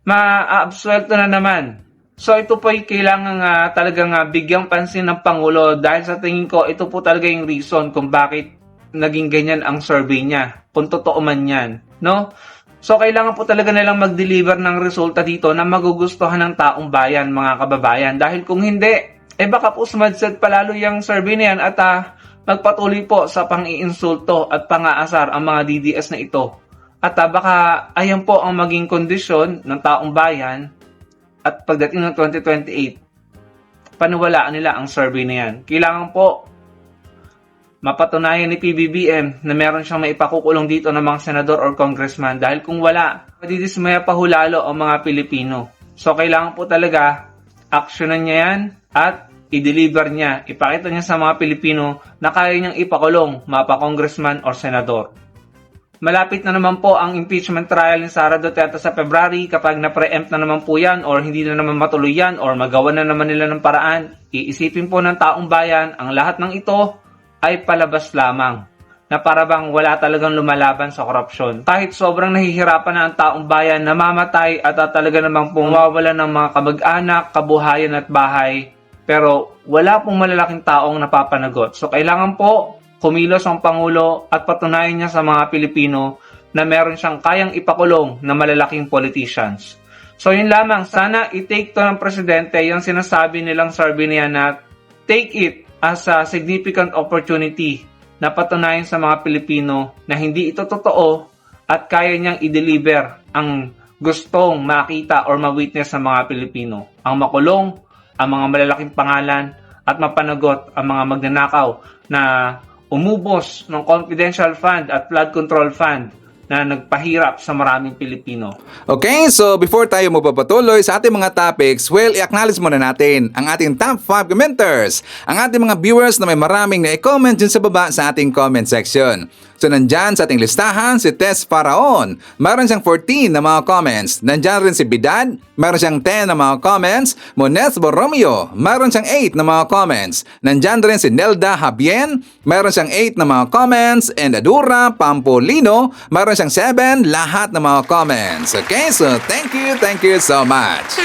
ma-absuelto na naman. So ito po ay kailangan talagang bigyang pansin ng Pangulo dahil sa tingin ko ito po talaga yung reason kung bakit naging ganyan ang survey niya, kung totoo man yan, no? So kailangan po talaga nilang mag-deliver ng resulta dito na magugustuhan ng taong bayan, mga kababayan, dahil kung hindi, baka po sumadsad palalo yung survey na yan at magpatuloy po sa pang-iinsulto at pang-aasar ang mga DDS na ito. At baka ayan po ang maging kondisyon ng taong bayan at pagdating ng 2028, paniwalaan nila ang survey na yan. Kailangan po mapatunayan ni PBBM na meron siyang maipakukulong dito ng mga senador or congressman dahil kung wala, madidismaya pa hulalo ang mga Pilipino. So kailangan po talaga aksyonan niya yan at i-deliver niya, ipakita niya sa mga Pilipino na kaya niyang ipakulong mapa-congressman or senador. Malapit na naman po ang impeachment trial ni Sara Duterte sa February. Kapag na-preempt na naman po yan or hindi na naman matuloy yan or magawa na naman nila ng paraan, iisipin po ng taong bayan ang lahat ng ito ay palabas lamang na para bang wala talagang lumalaban sa korupsyon. Kahit sobrang nahihirapan na ang taong bayan, namamatay at talaga namang pumawala ng mga kamag-anak, kabuhayan at bahay, pero wala pong malalaking taong napapanagot. So kailangan po kumilos ang Pangulo at patunayan niya sa mga Pilipino na meron siyang kayang ipakulong na malalaking politicians. So yun lamang, sana i-take to ng Presidente yung sinasabi nilang survey niya na take it as a significant opportunity na patunayan sa mga Pilipino na hindi ito totoo at kaya niyang i-deliver ang gustong makita or ma-witness ng mga Pilipino. Ang makulong, ang mga malalaking pangalan, at mapanagot ang mga magnanakaw na umubos ng confidential fund at flood control fund na nagpahirap sa maraming Pilipino. Okay, so before tayo magpapatuloy sa ating mga topics, well, i-acknowledge muna natin ang ating top 5 commenters, ang ating mga viewers na may maraming na-comment dyan sa baba sa ating comment section. So nandyan sa ating listahan si Tess Faraon, mayroon siyang 14 na mga comments. Nandyan rin si Bidad, mayroon siyang 10 na mga comments. Mones Borromeo, mayroon siyang 8 na mga comments. Nandyan rin si Nelda Habien, mayroon siyang 8 na mga comments. And Adura Pampolino, mayroon siyang 7 lahat na mga comments. Okay, so thank you so much.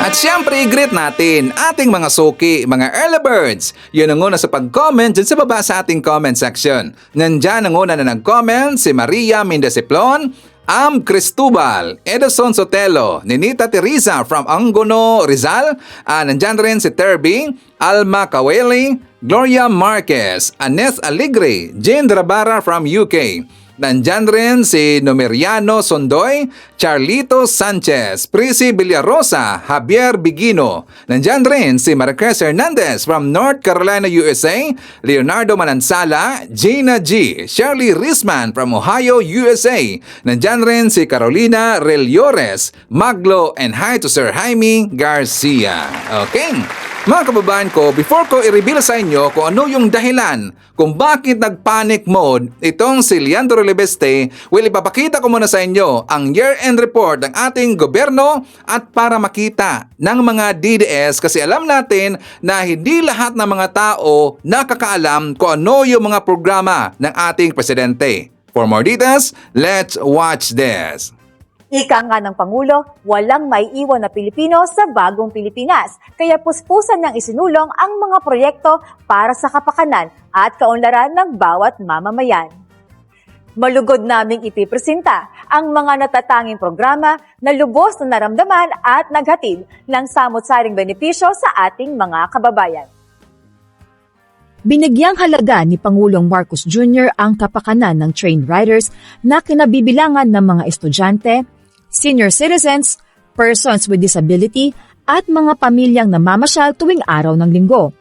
At syempre, i-greet natin ating mga suki, mga early birds. Yun ang una sa pag-comment dyan sa baba sa ating comment section. Nandyan ang una na nag-comment si Maria Mindesiplon, Am Cristobal, Edison Sotelo, Ninita Teresa from Angono, Rizal. Nandyan rin si Terby, Alma Kaweli, Gloria Marquez, Anes Aligre, Jane Drabara from UK. Nandyan rin si Numeriano Sondoy, Charlito Sanchez, Prissy Villarosa, Javier Bigino. Nandyan rin si Marquez Hernandez from North Carolina, USA, Leonardo Manansala, Gina G, Shirley Risman from Ohio, USA. Nandyan rin si Carolina Reliores, Maglo, and hi to Sir Jaime Garcia. Okay. Mga kababayan ko, before ko i-reveal sa inyo kung ano yung dahilan kung bakit nag-panic mode itong si Leandro Libeste, well, ipapakita ko muna sa inyo ang year-end report ng ating gobyerno at para makita ng mga DDS kasi alam natin na hindi lahat ng mga tao nakakaalam kung ano yung mga programa ng ating presidente. For more details, let's watch this. Ika nga ng Pangulo, walang maiiwan na Pilipino sa bagong Pilipinas. Kaya puspusan niyang isinulong ang mga proyekto para sa kapakanan at kaunlaran ng bawat mamamayan. Malugod naming ipipresenta ang mga natatanging programa na lubos na naramdaman at naghatid ng samot-saring benepisyo sa ating mga kababayan. Binigyang halaga ni Pangulong Marcos Jr. ang kapakanan ng trained riders na kinabibilangan ng mga estudyante, senior citizens, persons with disability, at mga pamilyang namamasyal tuwing araw ng linggo.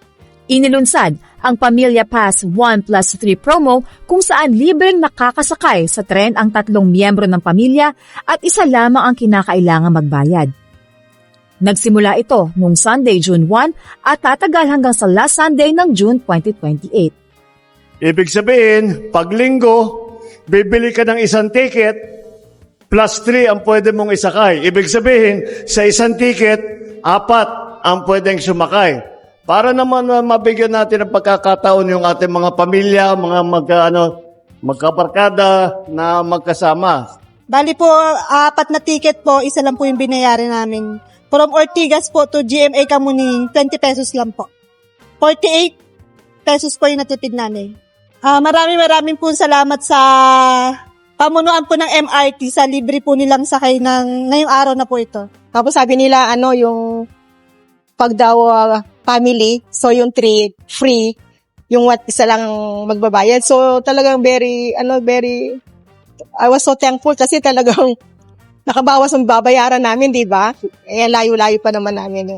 Inilunsad ang Pamilya Pass 1+3 promo kung saan libreng nakakasakay sa tren ang 3 miyembro ng pamilya at isa lamang ang kinakailangang magbayad. Nagsimula ito noong Sunday, June 1 at tatagal hanggang sa last Sunday ng June 2028. Ibig sabihin, pag linggo, bibili ka ng isang ticket, plus 3 ang pwede mong isakay. Ibig sabihin, sa isang ticket, 4 ang pwedeng sumakay. Para naman mabigyan natin ng pagkakataon yung ating mga pamilya, mga magkabarkada na magkasama. Bali po, 4 na ticket po, isa lang po yung binayaran namin. From Ortigas po to GMA Kamuning, 20 pesos lang po. 48 pesos po yung natipid namin. Maraming po salamat sa pamunuan po ng MRT sa libre po nilang sakay ngayong araw na po ito. Tapos sabi nila, yung pag daw family, so yung 3 free, yung isa lang magbabayad. So talagang I was so thankful kasi talagang nakabawas ang babayaran namin, di ba? Layo-layo pa naman namin.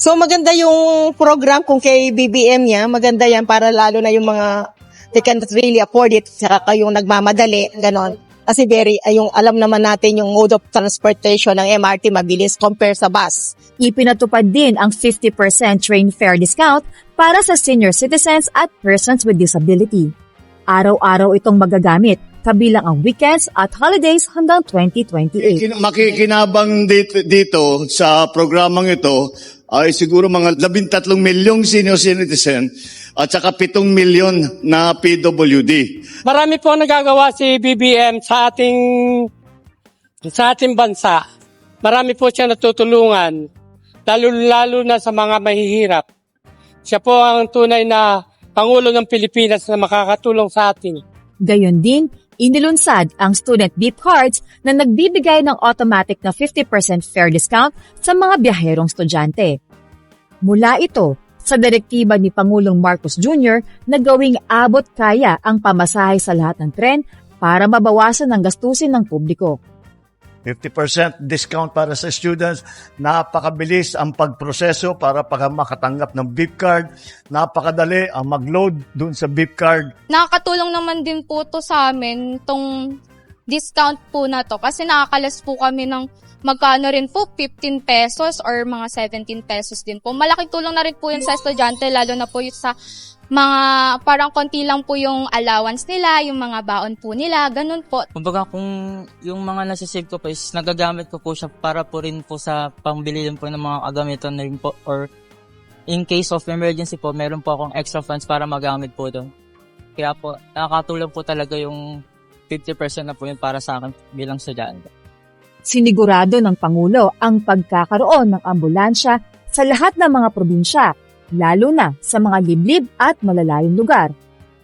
So maganda yung program kung kay BBM niya, maganda yan para lalo na yung mga they cannot really afford it, saka kayong nagmamadali, ganon. Kasi yung alam naman natin yung mode of transportation ng MRT mabilis compare sa bus. Ipinatupad din ang 50% train fare discount para sa senior citizens at persons with disability. Araw-araw itong magagamit, kabilang ang weekends at holidays hanggang 2028. Makikinabang dito sa programang ito ay siguro mga 13 milyong senior citizen at saka 7 milyon na PWD. Marami po nagagawa si BBM sa ating bansa. Marami po siya natutulungan, lalo na sa mga mahihirap. Siya po ang tunay na Pangulo ng Pilipinas na makakatulong sa atin. Gayon din, inilunsad ang student beep cards na nagbibigay ng automatic na 50% fare discount sa mga biyaherong estudyante. Mula ito sa direktiba ni Pangulong Marcos Jr. na gawing abot kaya ang pamasahe sa lahat ng tren para mabawasan ang gastusin ng publiko. 50% discount para sa students. Napakabilis ang pagproseso para makatanggap ng beep card. Napakadali ang mag-load dun sa beep card. Nakakatulong naman din po to sa amin, tong discount po na to. Kasi nakakalas po kami ng magkano rin po, 15 pesos or mga 17 pesos din po. Malaking tulong na rin po yun sa estudyante, lalo na po yun sa mga parang konti lang po yung allowance nila, yung mga baon po nila, ganun po. Kumbaga kung yung mga nasisave ko po is nagagamit ko po siya para po rin po sa pambili din po ng mga kagamitan na rin po, or in case of emergency po, meron po akong extra funds para magamit po doon. Kaya po, nakakatulong po talaga yung 50% na po yun para sa akin bilang estudyante. Sinigurado ng Pangulo ang pagkakaroon ng ambulansya sa lahat ng mga probinsya, lalo na sa mga liblib at malalayong lugar,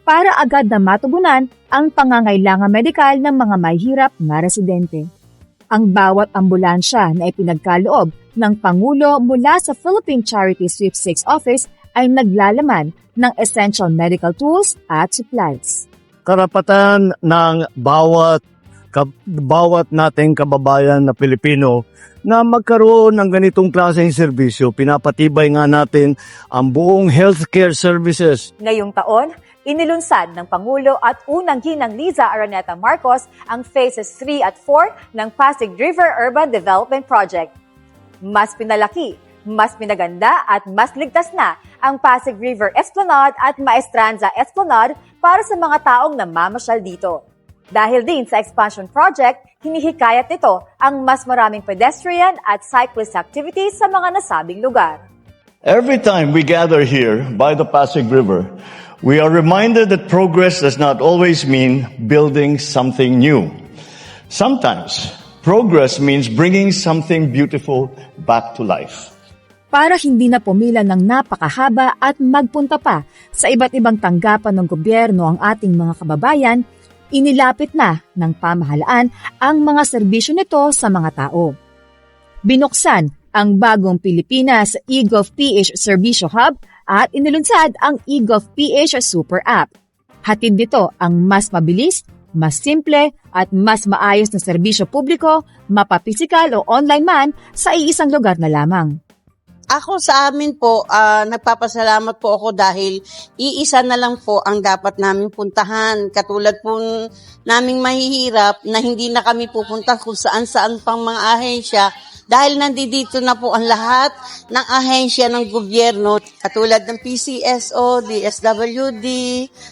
para agad na matugunan ang pangangailangan medikal ng mga mahihirap na residente. Ang bawat ambulansya na ipinagkaloob ng Pangulo mula sa Philippine Charity Sweepstakes Office ay naglalaman ng essential medical tools at supplies. Karapatan ng bawat nating kababayan na Pilipino na magkaroon ng ganitong klaseng serbisyo. Pinapatibay nga natin ang buong healthcare services. Ngayong taon, inilunsad ng Pangulo at unang ginang Liza Araneta Marcos ang Phases 3 at 4 ng Pasig River Urban Development Project. Mas pinalaki, mas pinaganda at mas ligtas na ang Pasig River Esplanade at Maestranza Esplanade para sa mga taong namamasyal dito. Dahil din sa expansion project, hinihikayat nito ang mas maraming pedestrian at cyclist activities sa mga nasabing lugar. Every time we gather here by the Pasig River, we are reminded that progress does not always mean building something new. Sometimes, progress means bringing something beautiful back to life. Para hindi na pumila ng napakahaba at magpunta pa sa iba't ibang tanggapan ng gobyerno ang ating mga kababayan, inilapit na ng pamahalaan ang mga serbisyo nito sa mga tao. Binuksan ang bagong Pilipinas eGovPH Serbisyo Hub at inilunsad ang eGovPH Super App. Hatid dito ang mas mabilis, mas simple at mas maayos na serbisyo publiko, mapapisikal o online man sa iisang lugar na lamang. Ako sa amin po, nagpapasalamat po ako dahil iisa na lang po ang dapat namin puntahan. Katulad po naming mahihirap na hindi na kami pupunta kung saan-saan pang mga ahensya dahil nandito na po ang lahat ng ahensya ng gobyerno katulad ng PCSO, DSWD,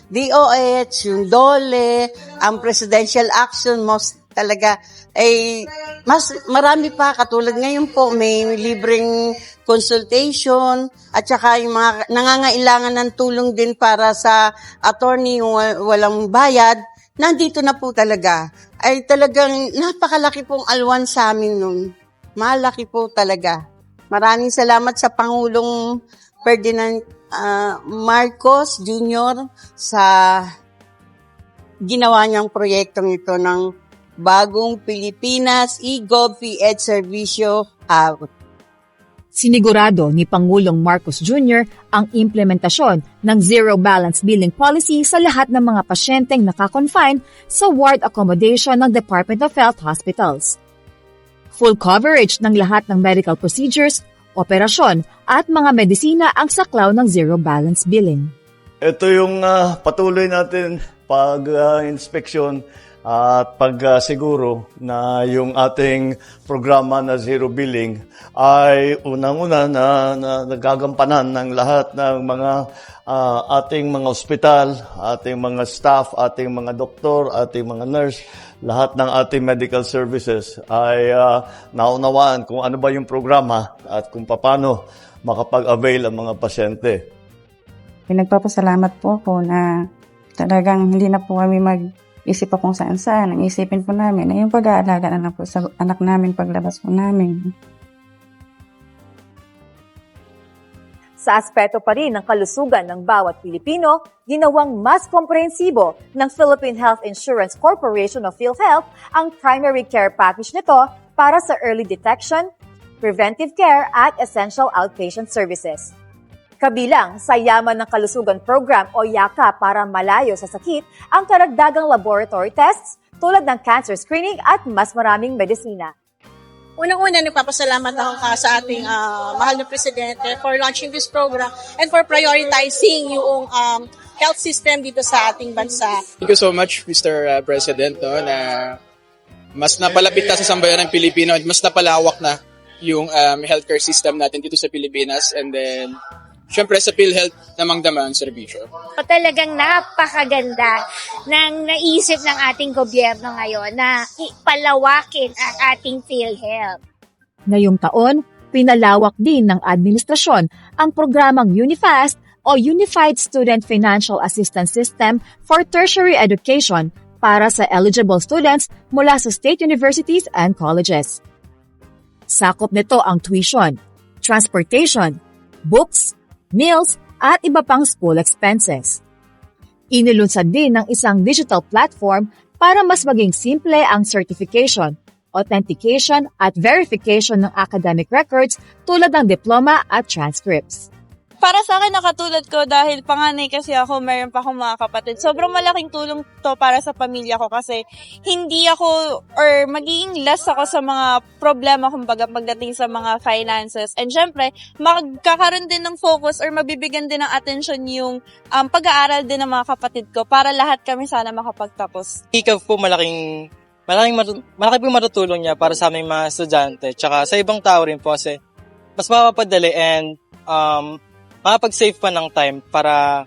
DOH, yung DOLE, ang Presidential Action, most talaga ay mas marami pa katulad ngayon po may libreng consultation at saka yung mga nangangailangan ng tulong din para sa attorney walang bayad, nandito na po talaga. Ay talagang napakalaki pong alwan sa amin nun. Malaki po talaga. Maraming salamat sa Pangulong Ferdinand Marcos Jr. sa ginawa niyang proyektong ito ng Bagong Pilipinas eGovPH Serbisyo Hub. Sinigurado ni Pangulong Marcos Jr. ang implementasyon ng Zero Balance Billing Policy sa lahat ng mga pasyenteng nakakonfine sa ward accommodation ng Department of Health Hospitals. Full coverage ng lahat ng medical procedures, operasyon at mga medisina ang saklaw ng Zero Balance Billing. Ito yung patuloy natin pag-inspeksyon at pagsiguro na yung ating programa na Zero Billing ay unang-una na nagagampanan ng lahat ng mga ating mga ospital, ating mga staff, ating mga doktor, ating mga nurse, lahat ng ating medical services ay naunawaan kung ano ba yung programa at kung paano makapag-avail ang mga pasyente. Nagpapasalamat po ako na talagang hindi na po kami isip pa kung saan-saan. Ang isipin po namin ay yung pag-aalaga na po sa anak namin paglabas po namin. Sa aspeto pa rin ng kalusugan ng bawat Pilipino, ginawang mas komprehensibo ng Philippine Health Insurance Corporation of PhilHealth ang primary care package nito para sa early detection, preventive care at essential outpatient services. Kabilang sa Yaman ng Kalusugan Program o YAKA para malayo sa sakit ang karagdagang laboratory tests tulad ng cancer screening at mas maraming medisina. Unang-una, nagpapasalamat ako sa ating mahal na presidente for launching this program and for prioritizing yung health system dito sa ating bansa. Thank you so much, Mr. President, no, na mas napalapit na sa sambayan ng Pilipino at mas napalawak na yung healthcare system natin dito sa Pilipinas, and then syempre sa PhilHealth namang-dama ang serbisyo. Talagang napakaganda ng naisip ng ating gobyerno ngayon na ipalawakin ang ating PhilHealth. Ngayong taon, pinalawak din ng administrasyon ang programang UniFast o Unified Student Financial Assistance System for Tertiary Education para sa eligible students mula sa state universities and colleges. Sakop nito ang tuition, transportation, books, meals, at iba pang school expenses. Inilunsad din ng isang digital platform para mas maging simple ang certification, authentication at verification ng academic records tulad ng diploma at transcripts. Para sa akin, nakatulad ko dahil panganay kasi ako, mayroon pa akong mga kapatid. Sobrang malaking tulong to para sa pamilya ko kasi hindi ako or magiging less ako sa mga problema kumbaga pagdating sa mga finances. And syempre, magkakaroon din ng focus or mabibigyan din ng attention yung pag-aaral din ng mga kapatid ko para lahat kami sana makapagtapos. Ikaw po malaki po matutulong niya para sa aming mga estudyante tsaka sa ibang tao rin po kasi mas mapapadali and makapag-save pa ng time para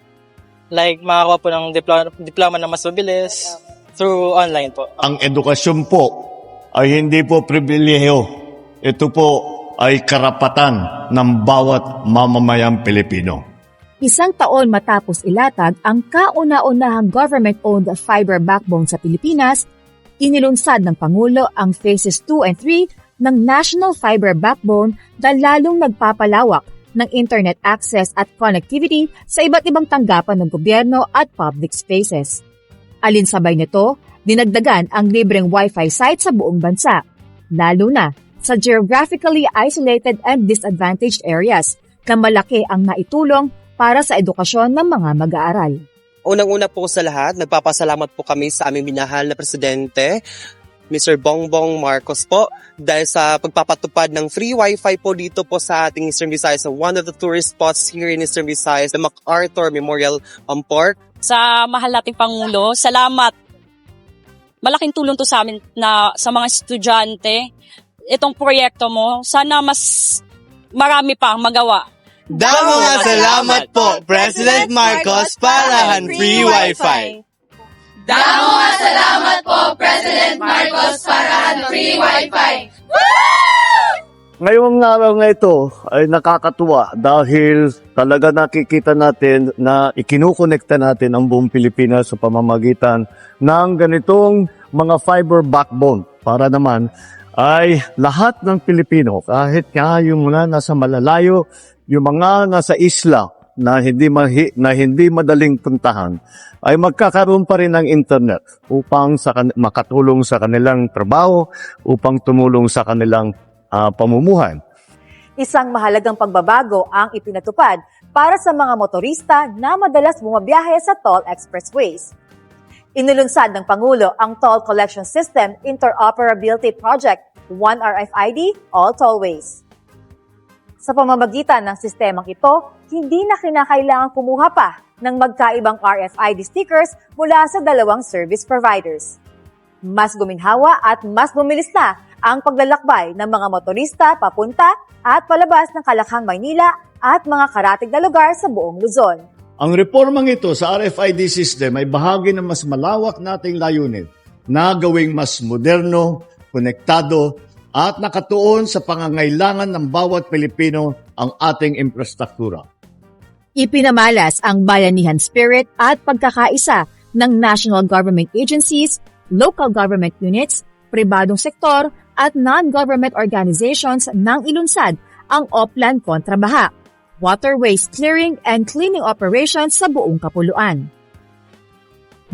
makakuha po ng diploma na mas mabilis through online po. Ang edukasyon po ay hindi po pribilehiyo. Ito po ay karapatan ng bawat mamamayang Pilipino. Isang taon matapos ilatag ang kauna-unahang government-owned fiber backbone sa Pilipinas, inilunsad ng Pangulo ang Phases 2 and 3 ng National Fiber Backbone na lalong nagpapalawak ng internet access at connectivity sa iba't ibang tanggapan ng gobyerno at public spaces. Alinsabay nito, dinagdagan ang libreng Wi-Fi site sa buong bansa, lalo na sa geographically isolated and disadvantaged areas na malaki ang naitulong para sa edukasyon ng mga mag-aaral. Unang-una po sa lahat, nagpapasalamat po kami sa aming minahal na presidente, Mr. Bongbong Marcos po, dahil sa pagpapatupad ng free Wi-Fi po dito po sa ating Eastern Visayas, sa one of the tourist spots here in Eastern Visayas, the MacArthur Memorial Park. Sa mahal nating Pangulo, salamat. Malaking tulong to sa amin na sa mga estudyante. Itong proyekto mo, sana mas marami pa magawa. Damo nga salamat po, President Marcos, parahan free Wi-Fi. Damo nga salamat po, President Marcos, parahan free Wi-Fi. Ngayong araw na ito ay nakakatuwa dahil talaga nakikita natin na ikinukonekta natin ang buong Pilipinas sa pamamagitan ng ganitong mga fiber backbone para naman ay lahat ng Pilipino, kahit nga yung mga nasa malalayo, yung mga nasa isla na hindi madaling puntahan, ay magkakaroon pa rin ng internet upang makatulong sa kanilang trabaho, upang tumulong sa kanilang pamumuhay. Isang mahalagang pagbabago ang ipinatupad para sa mga motorista na madalas bumabiyahe sa toll expressways. Inilunsad ng Pangulo ang Toll Collection System Interoperability Project, One RFID, All Tollways. Sa pamamagitan ng sistemang ito, hindi na kinakailangan kumuha pa ng magkaibang RFID stickers mula sa dalawang service providers. Mas guminhawa at mas bumilis na ang paglalakbay ng mga motorista papunta at palabas ng Kalakhang, Maynila at mga karatig na lugar sa buong Luzon. Ang reformang ito sa RFID system ay bahagi ng mas malawak nating layunin na gawing mas moderno, konektado at nakatuon sa pangangailangan ng bawat Pilipino ang ating infrastruktura. Ipinamalas ang bayanihan spirit at pagkakaisa ng national government agencies, local government units, pribadong sektor at non-government organizations nang ilunsad ang Oplan kontra baha, waterways clearing and cleaning operations sa buong kapuluan.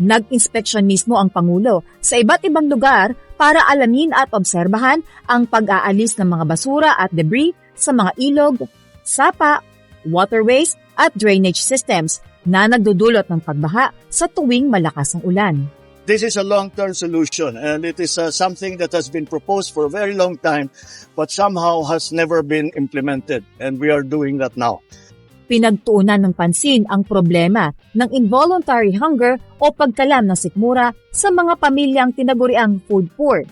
Nag-inspeksyon mismo ang Pangulo sa iba't ibang lugar para alamin at obserbahan ang pag-aalis ng mga basura at debris sa mga ilog, sapa, waterways at drainage systems na nagdudulot ng pagbaha sa tuwing malakas ang ulan. This is a long-term solution, and it is something that has been proposed for a very long time, but somehow has never been implemented, and we are doing that now. Pinagtuunan ng pansin ang problema ng involuntary hunger o pagkalam ng sikmura sa mga pamilyang tinaguriang food poor.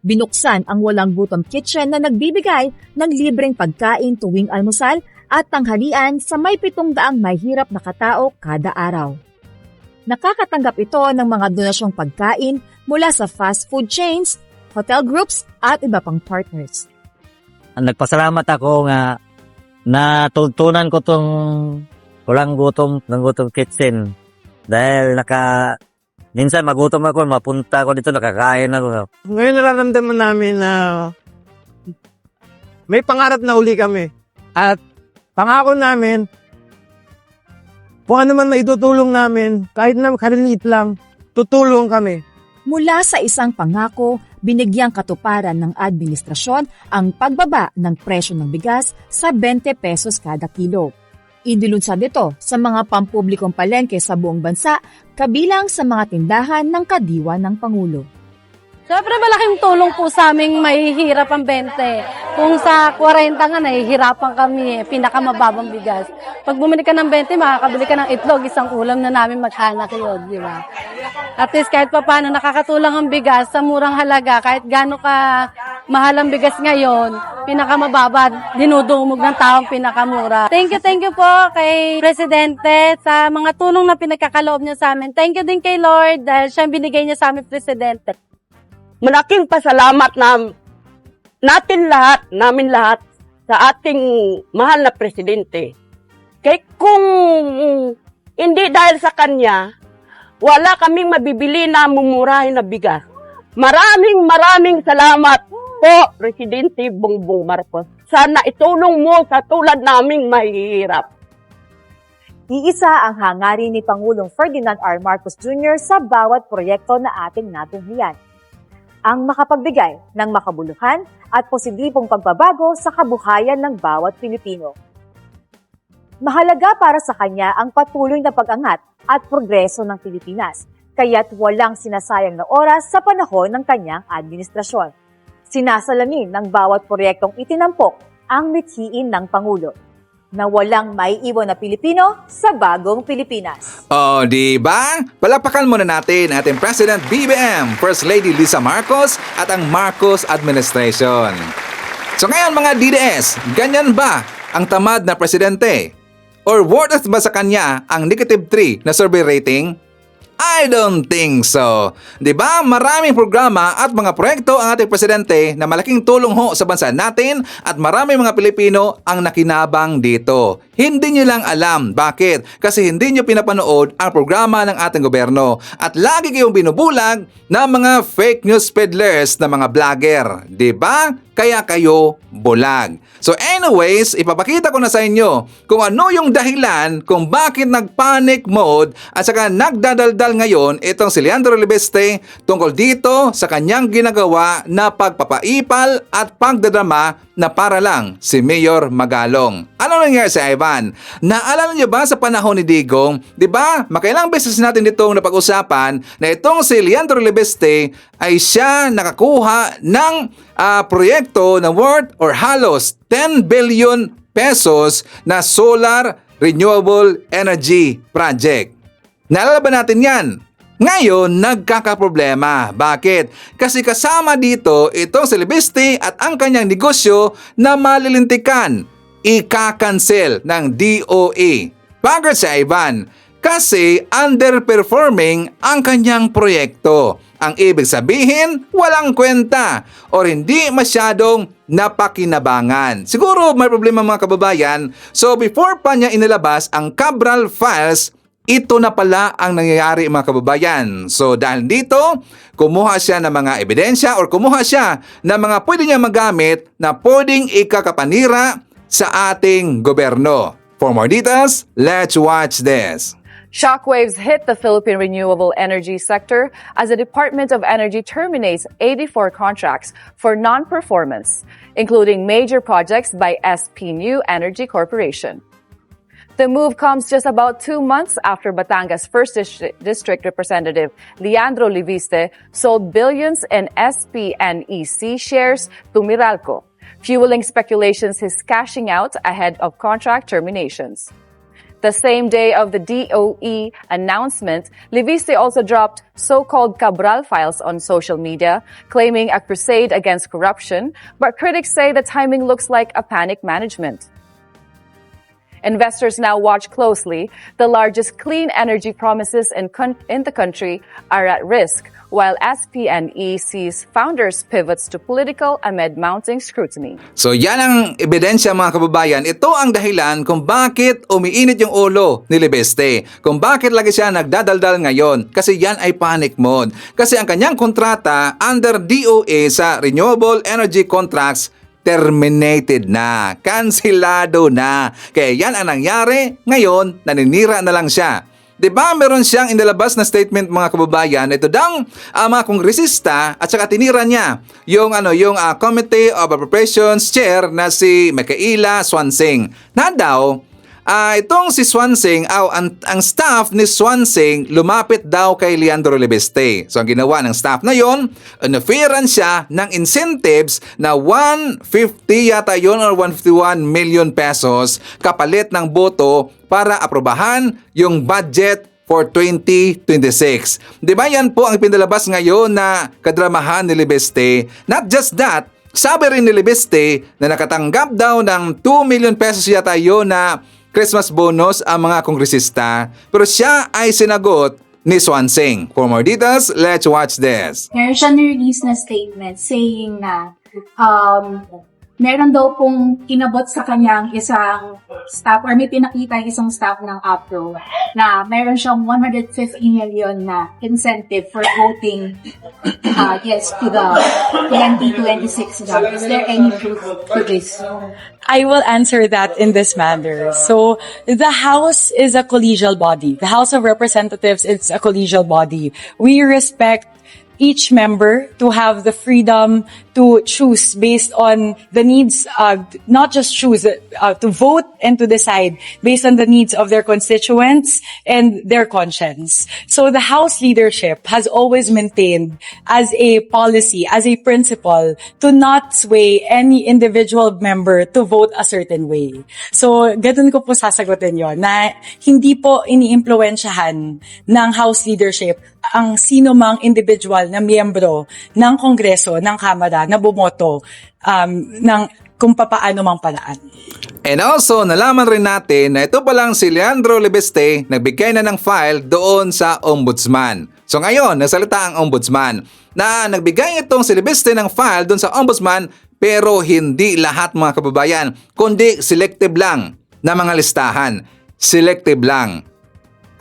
Binuksan ang Walang Gutom Kitchen na nagbibigay ng libreng pagkain tuwing almusal at tanghalian sa may 700 mahihirap na katao kada araw. Nakakatanggap ito ng mga donasyong pagkain mula sa fast food chains, hotel groups at iba pang partners. Nagpasalamat ako nga natutunan ko tong Walang Gutom ng Gutom Kitchen dahil minsan magutom ako, mapunta ako dito, nakakain ako. Ngayon nararamdaman namin na may pangarap na uli kami. At pangako namin, kung ano man maitutulong namin, kahit na kaliliit lang, tutulong kami. Mula sa isang pangako, binigyang katuparan ng administrasyon ang pagbaba ng presyo ng bigas sa 20 pesos kada kilo. Inilunsad ito sa mga pampublikong palengke sa buong bansa, kabilang sa mga tindahan ng kadiwa ng Pangulo. Siyempre malaking tulong po sa aming mahihirap ang 20. Kung sa 40 nga, nahihirapan kami, pinakamababang bigas. Pag bumili ka ng 20, makakabili ka ng itlog, isang ulam na namin maghanak yun, di ba? At least kahit pa paano nakakatulong ang bigas sa murang halaga, kahit gaano ka mahal ang bigas ngayon, pinakamababa, dinudumog ng taong pinakamura. Thank you po kay Presidente sa mga tulong na pinagkakaloob niya sa amin. Thank you din kay Lord dahil siya binigay niya sa amin, Presidente. Malaking pasalamat namin lahat sa ating mahal na presidente. Kaya kung hindi dahil sa kanya, wala kaming mabibili na mumurahin na bigas. Maraming salamat po, Presidente Bongbong Marcos. Sana itulong mo sa tulad naming mahihirap. Iisa ang hangarin ni Pangulong Ferdinand R. Marcos Jr. sa bawat proyekto na ating natunghiyan. Ang makapagbigay ng makabuluhan at positibong pagbabago sa kabuhayan ng bawat Pilipino. Mahalaga para sa kanya ang patuloy na pag-angat at progreso ng Pilipinas, kaya't walang sinasayang na oras sa panahon ng kanyang administrasyon. Sinasalamin ng bawat proyektong itinampok ang mithiin ng Pangulo na walang maiiwan na Pilipino sa bagong Pilipinas. O, di ba? Palapakan muna natin ating President BBM, First Lady Lisa Marcos at ang Marcos Administration. So ngayon mga DDS, ganyan ba ang tamad na presidente? Or worth it ba sa kanya ang -3 na survey rating? I don't think so. 'Di ba? Maraming programa at mga proyekto ang ating presidente na malaking tulong ho sa bansa natin at maraming mga Pilipino ang nakinabang dito. Hindi nyo lang alam. Bakit? Kasi hindi nyo pinapanood ang programa ng ating gobyerno at lagi kayong binubulag ng mga fake news peddlers na mga vlogger. 'Di ba? Kaya kayo bulag. So anyways, ipapakita ko na sa inyo kung ano yung dahilan kung bakit nag-panic mode at saka nagdadaldal ngayon itong si Leandro Libeste tungkol dito sa kanyang ginagawa na pagpapaipal at pagdadrama na para lang si Mayor Magalong. Ano nangyari sa Ivan? Naalala niyo ba sa panahon ni Digong? 'Di ba? Makailang beses natin ditong napag-usapan na itong si Leandro Libeste ay siya nakakuha ng proyekto na worth or halos 10 billion pesos na solar renewable energy project. Naalala ba natin yan? Ngayon, nagkakaproblema. Bakit? Kasi kasama dito itong si Libeste at ang kanyang negosyo na malilintikan. Ika-cancel ng DOE. Bakit sa Ivan? Kasi underperforming ang kanyang proyekto. Ang ibig sabihin, walang kwenta o hindi masyadong napakinabangan. Siguro may problema mga kababayan. So before pa niya inilabas ang Cabral Files, ito na pala ang nangyayari mga kababayan. So dahil dito, kumuha siya ng mga ebidensya or kumuha siya ng mga pwede niya magamit na pwedeng ikakapanira sa ating gobyerno. For more details, let's watch this. Shockwaves hit the Philippine renewable energy sector as the Department of Energy terminates 84 contracts for non-performance, including major projects by SP New Energy Corporation. The move comes just about 2 months after Batangas 1st District Representative Leandro Liviste sold billions in SPNEC shares to Meralco, fueling speculations he's cashing out ahead of contract terminations. The same day of the DOE announcement, Liviste also dropped so-called Cabral files on social media, claiming a crusade against corruption, but critics say the timing looks like a panic management. Investors now watch closely. The largest clean energy promises in the country are at risk, while SPNE sees founders pivots to political amid mounting scrutiny. So yan ang ebidensya mga kababayan. Ito ang dahilan kung bakit umiinit yung ulo ni Liviste. Kung bakit lagi siya nagdadaldal ngayon. Kasi yan ay panic mode. Kasi ang kanyang kontrata under DOE sa Renewable Energy Contracts terminated na. Kansilado na. Kaya yan ang nangyari. Ngayon, naninira na lang siya. Diba meron siyang inilabas na statement mga kababayan, ito daw mga kongresista at saka tinira niya yung Committee of Appropriations Chair na si Micaela Swansing. Na daw itong si Swansing, ang staff ni Swansing lumapit daw kay Leandro Liviste. So ang ginawa ng staff na yon, in-offeran siya ng incentives na 150 yata yon or 151 million pesos kapalit ng boto para aprobahan yung budget for 2026. Diba yan po ang pinalabas ngayon na kadramahan ni Liviste. Not just that, sabi rin ni Liviste na nakatanggap daw ng 2 million pesos yata yun na Christmas bonus ang mga kongresista, pero siya ay sinagot ni Swansing. For more details, let's watch this. Meron siya ni-release na statement saying na meron daw pong kinabot sa kanyang isang staff or may pinakita isang staff ng APRO na meron siyang 150 million na incentive for voting yes to the 2026 job. Is there any proof to this? I will answer that in this manner. So, the House is a collegial body. The House of Representatives is a collegial body. We respect each member to have the freedom to choose based on the needs, not just choose, to vote and to decide based on the needs of their constituents and their conscience. So the House leadership has always maintained as a policy, as a principle, to not sway any individual member to vote a certain way. So, ganun ko po sasagutin yon na hindi po iniimpluwensyahan ng House leadership ang sino mang individual na miyembro ng Kongreso, ng Kamara, na bumoto ng kung papaano mang paraan. And also, nalaman rin natin na ito palang si Leandro Liviste nagbigay na ng file doon sa Ombudsman. So ngayon, nagsalita ang Ombudsman na nagbigay itong si Liviste ng file doon sa Ombudsman pero hindi lahat mga kababayan, kundi selective lang na mga listahan. Selective lang.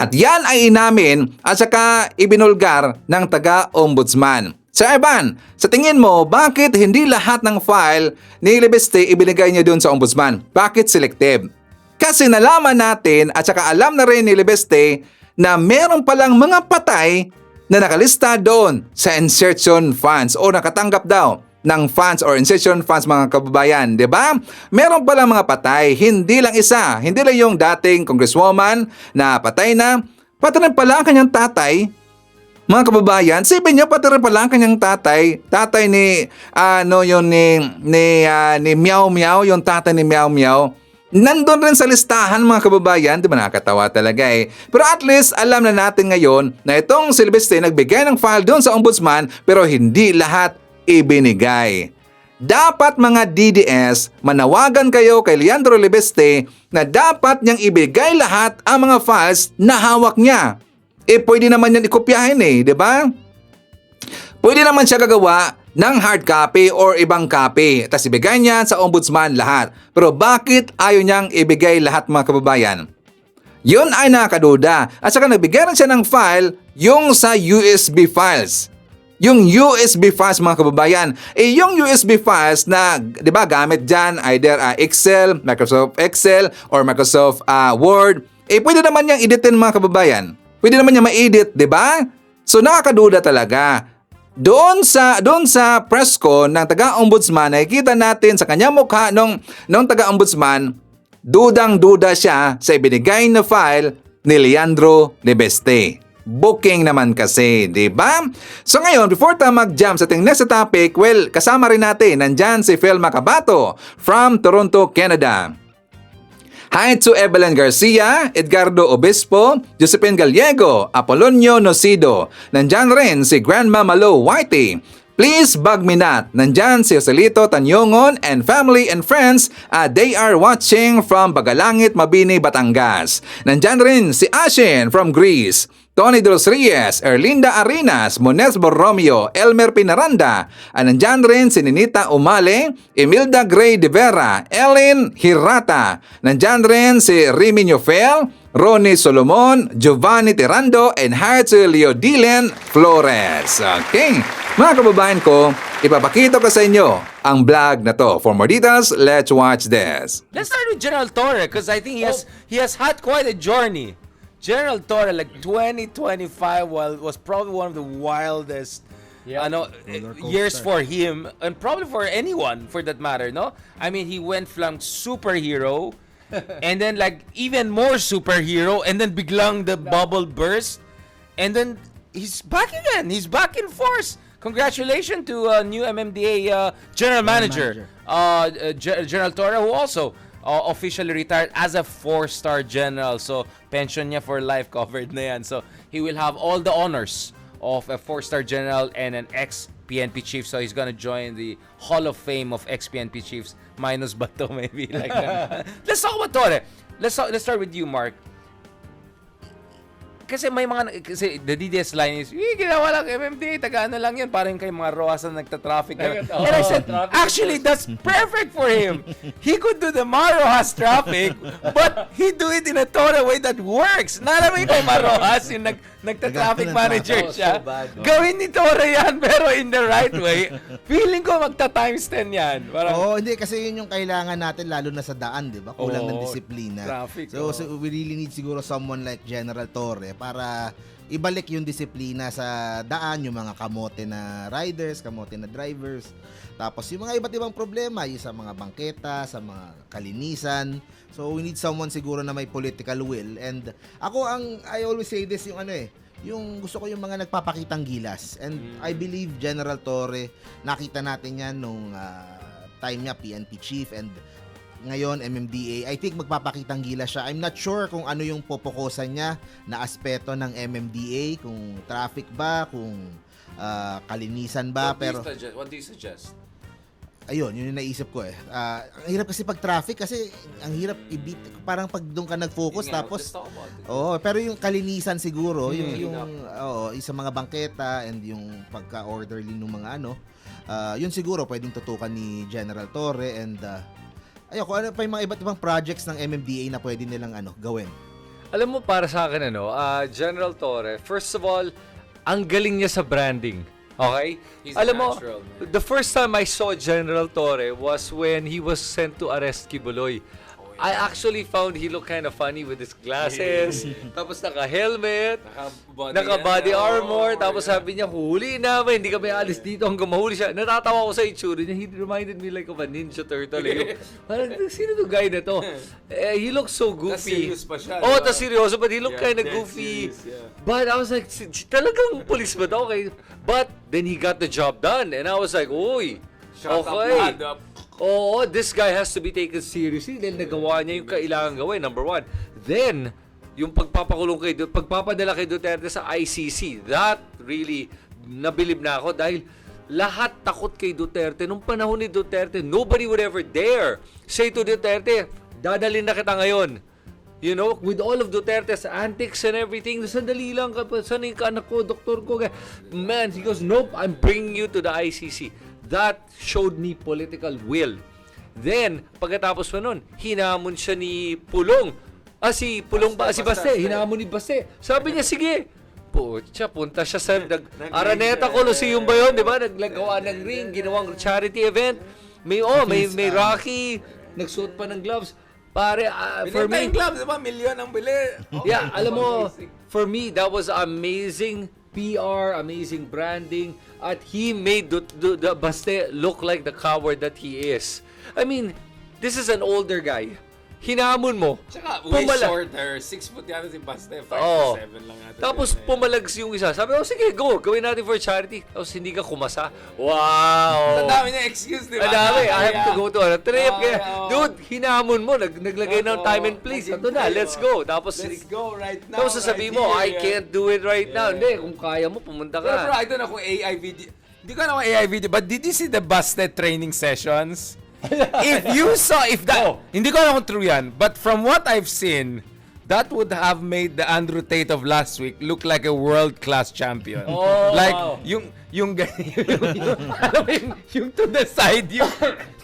At yan ay inamin at saka ibinulgar ng taga-Ombudsman. Sir Evan, sa tingin mo, bakit hindi lahat ng file ni Liviste ibinigay niya doon sa Ombudsman? Bakit selective? Kasi nalaman natin at saka alam na rin ni Liviste na meron palang mga patay na nakalista doon sa insertion funds o nakatanggap daw ng funds or insertion funds mga kababayan, di ba? Meron palang mga patay, hindi lang isa, hindi lang yung dating congresswoman na patay na, pati rin pala ang kanyang tatay. Mga kababayan, sipin niyo pati rin pala ang kanyang tatay ni ni Meow Meow, yung tatay ni Meow Meow. Nandun rin sa listahan mga kababayan, di ba nakakatawa talaga eh. Pero at least alam na natin ngayon na itong si Liviste nagbigay ng file doon sa Ombudsman pero hindi lahat ibinigay. Dapat mga DDS, manawagan kayo kay Leandro Liviste na dapat niyang ibigay lahat ang mga files na hawak niya. Pwede naman yan ikopyahin di ba? Pwede naman siya gagawa ng hard copy or ibang copy. Tapos ibigay niya sa Ombudsman lahat. Pero bakit ayaw niyang ibigay lahat mga kababayan? Yun ay nakakaduda. At saka nagbigay rin siya ng file yung sa USB files. Yung USB files mga kababayan, yung USB files na, di ba, gamit dyan, either Excel, Microsoft Excel, or Microsoft Word, pwede naman niyang editin mga kababayan. Pwede naman niya ma-edit, di ba? So nakakaduda talaga. Doon sa press con ng taga-ombudsman, nakikita natin sa kanyang mukha nung taga-ombudsman, dudang-duda siya sa ibinigay na file ni Leandro Libeste. Booking naman kasi, di ba? So ngayon, before tayo mag-jump sa ating next topic, well, kasama rin natin, nandyan si Phil Macabato from Toronto, Canada. Hi to Evelyn Garcia, Edgardo Obispo, Josephine Gallego, Apolonio Nocido. Nandyan rin si Grandma Malo Whitey. Please bug me not. Nandyan si Joselito Tanyongon and family and friends. They are watching from Bagalangit, Mabini, Batangas. Nandyan rin si Ashen from Greece. Tony Dos Reyes, Erlinda Arenas, Mones Borromeo, Elmer Pinaranda. Nandyan rin si Ninita Umale, Emilda Gray de Vera, Ellen Hirata. Nandyan rin si Remy Ñofel, Ronnie Solomon, Giovanni Tirando, and Hartzell Leodilen Flores. Okay, mga kababayan ko, ipapakita ko sa inyo ang vlog na to. For more details, let's watch this. Let's start with General Torre because I think he has had quite a journey. General Torre, like 2025, was probably one of the wildest years for him and probably for anyone for that matter. No, I mean he went from superhero and then like even more superhero and then biglang the bubble burst and then he's back again. He's back in force. Congratulations to new MMDA general manager. General Torre, who also officially retired as a 4-star general. So, pension niya for life covered na yan. So, he will have all the honors of a 4-star general and an ex-PNP chief. So, he's gonna join the Hall of Fame of ex-PNP chiefs. Minus Bato, maybe. Like that. Let's talk about Torre. Let's start with you, Mark. Kasi may kasi the DDS line is, ginawa lang MMDA, taga-ano lang yan, parang kay mga Roas na nagta-traffic. And I said, actually, that's perfect for him. He could do the Marojas traffic, but he do it in a Torre way that works. Nalaman kay Marojas, yung nagta-traffic manager siya. Gawin ni Torre yan, pero in the right way. Feeling ko magta-times 10 yan. Hindi, kasi yun yung kailangan natin, lalo na sa daan, di ba? Kulang ng disiplina. Traffic, so we really need siguro someone like General Torre para ibalik yung disiplina sa daan, yung mga kamote na riders, kamote na drivers. Tapos yung mga iba't ibang problema, yung sa mga bangketa, sa mga kalinisan. So we need someone siguro na may political will. And I always say this, yung gusto ko yung mga nagpapakitang gilas. And I believe General Torre, nakita natin yan nung time niya PNP chief and ngayon MMDA. I think magpapakitang gilas siya. I'm not sure kung ano yung popokosan niya na aspeto ng MMDA, kung traffic ba, kung kalinisan ba. What do you suggest? Ayun, yun yung naisip ko eh. Ang hirap kasi pag traffic kasi ang hirap i-beat. Parang pag doon ka nag-focus tapos pero yung kalinisan siguro, yung sa mga bangketa and yung pagka-orderly ng mga yun siguro pwedeng tutukan ni General Torre and kung ano pa yung mga iba't ibang projects ng MMDA na pwede nilang gawin. Alam mo, para sa akin, General Torre, first of all, ang galing niya sa branding. Okay? Alam mo, the first time I saw General Torre was when he was sent to arrest Kibuloy. I actually found he looked kind of funny with his glasses, tapos naka-helmet, naka-body armor, tapos sabi niya, huli namin, hindi kami alis dito hanggang mahuli siya. Natatawa ko sa itsura niya. He reminded me like of a Ninja Turtle. Parang, sino to guy na to? He looked so goofy. Tas serious pa siya. Tas seryoso, but he looked kind of goofy. Serious, But I was like, talagang police ba to? Okay. But then he got the job done. And I was like, uy, okay. This guy has to be taken seriously dahil nagawa niya yung kailangan gawin, number one. Then, yung pagpapadala kay Duterte sa ICC, that really, nabilib na ako dahil lahat takot kay Duterte. Nung panahon ni Duterte, nobody would ever dare say to Duterte, dadalhin na kita ngayon. You know, with all of Duterte's antics and everything, sandali lang, saan yung anak ko, doktor ko. Man, he goes, nope, I'm bringing you to the ICC. That showed me political will. Then, pagkatapos pa nun, hinamon siya ni Pulong. Si Pulong ba? Si Baste. Hinamon ni Baste. Sabi niya, sige. Punta siya sa Araneta Coliseum ba yun? Diba? Naglagawa ng ring, ginawang charity event. May Rocky, nagsuot pa ng gloves. Pare, for me... gloves, diba? Milyon ang bili. Yeah, alam mo, for me, that was amazing PR, amazing branding, at he made the Baste look like the coward that he is. I mean, this is an older guy. hinamon mo. Tsaka way Pumala- shorter. 6 foot yata si Basta. 5 Oo. to 7 lang yata. Tapos yun eh. pumalags yung isa. Sabi ko, sige, go. Gawin natin for charity. Tapos hindi ka kumasa. Wow! Ang dami niya excuse, di ba? Ang dami. I have to go to a trip. Oo, Kaya, oo. dude, hinamon mo. Naglagay ng time and place. Ito na, let's go. Tapos, Let's go right now. tapos sasabihin mo, I can't do it right now. Hindi, kung kaya mo, pumunta Pero bro, ka. I don't know kung AI video. Hindi ko alam kung AI video, but did you see the Busted training sessions? Hindi ko alam kung true yan, but from what I've seen, that would have made the Andrew Tate of last week look like a world-class champion. Oh, like, wow. yung alam mo yung to the side,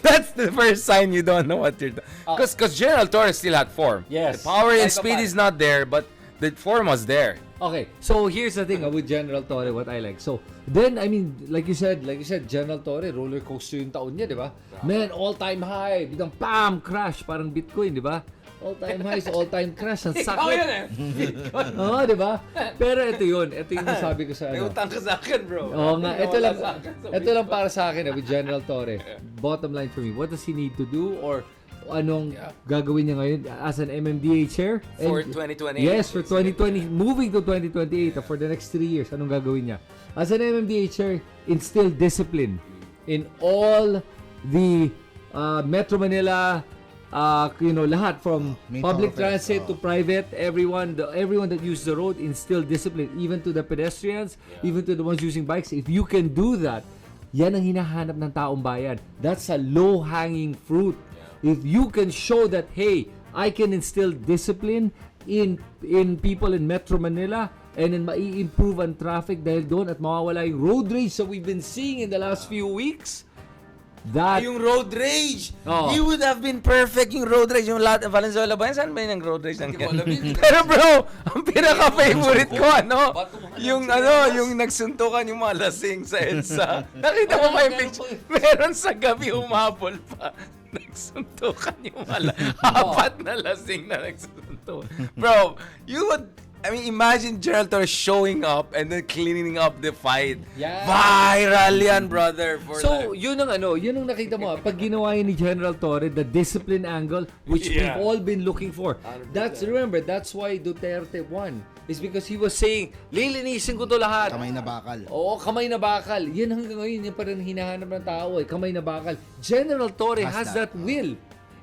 that's the first sign you don't know what you're doing. Because General Torres still had form. Yes. The power and Like a speed fan. is not there, but the form was there. Okay, so here's the thing with General Torre, what I like. So, then, I mean, like you said, General Torre, roller coaster yung taon niya, di ba? Man, all-time high. Biglang, bam, crash. Parang Bitcoin, di ba? All-time high, all-time crash. Ang sakit. Ikaw yun eh. Oo, di ba? Pero ito yun. Ito yung nasabi ko sa May ano. utang ka sa akin, bro. Oo nga, ito Wala lang, sa akin, sabi ito lang para sa akin with General Torre. Bottom line for me, what does he need to do or anong gagawin niya ngayon as an MMDA chair? For And- 2028. Yes, for 2020, moving to 2028 for the next 3 years. Anong gagawin niya? As an MMDA chair, instill discipline in all the Metro Manila, lahat from Main public thoroughfares, transit to private, everyone that uses the road, instill discipline, even to the pedestrians, even to the ones using bikes. If you can do that, yan ang hinahanap ng taong bayan. That's a low-hanging fruit. If you can show that, hey, I can instill discipline in people in Metro Manila and then mai-improve ang traffic dahil doon at mawawala yung road rage that we've been seeing in the last few weeks. That Yung road rage. Oh. He would have been perfect yung road rage. Yung lahat, Valenzuela ba yan? Saan ba yung road rage ng Pero bro, ang pinaka-favorite ko, yung nagsuntukan yung mga lasing sa EDSA. Nakita mo ba yung picture? Meron sa gabi umabol pa. Nagsuntukan yung apat na lasing na nagsuntukan. Bro, imagine Gerald Torres showing up and then cleaning up the fight. Yeah. Viral yan, brother. So, yun ang nakita mo. Pag ginawa yun ni General Torre, the discipline angle, which we've all been looking for. Remember, that's why Duterte won. It's because he was saying, lilinisin ko to lahat. Kamay na bakal. Oo, kamay na bakal. Yan hanggang ngayon, yan pa rin hinahanap ng tao kamay na bakal. General Torre has that will.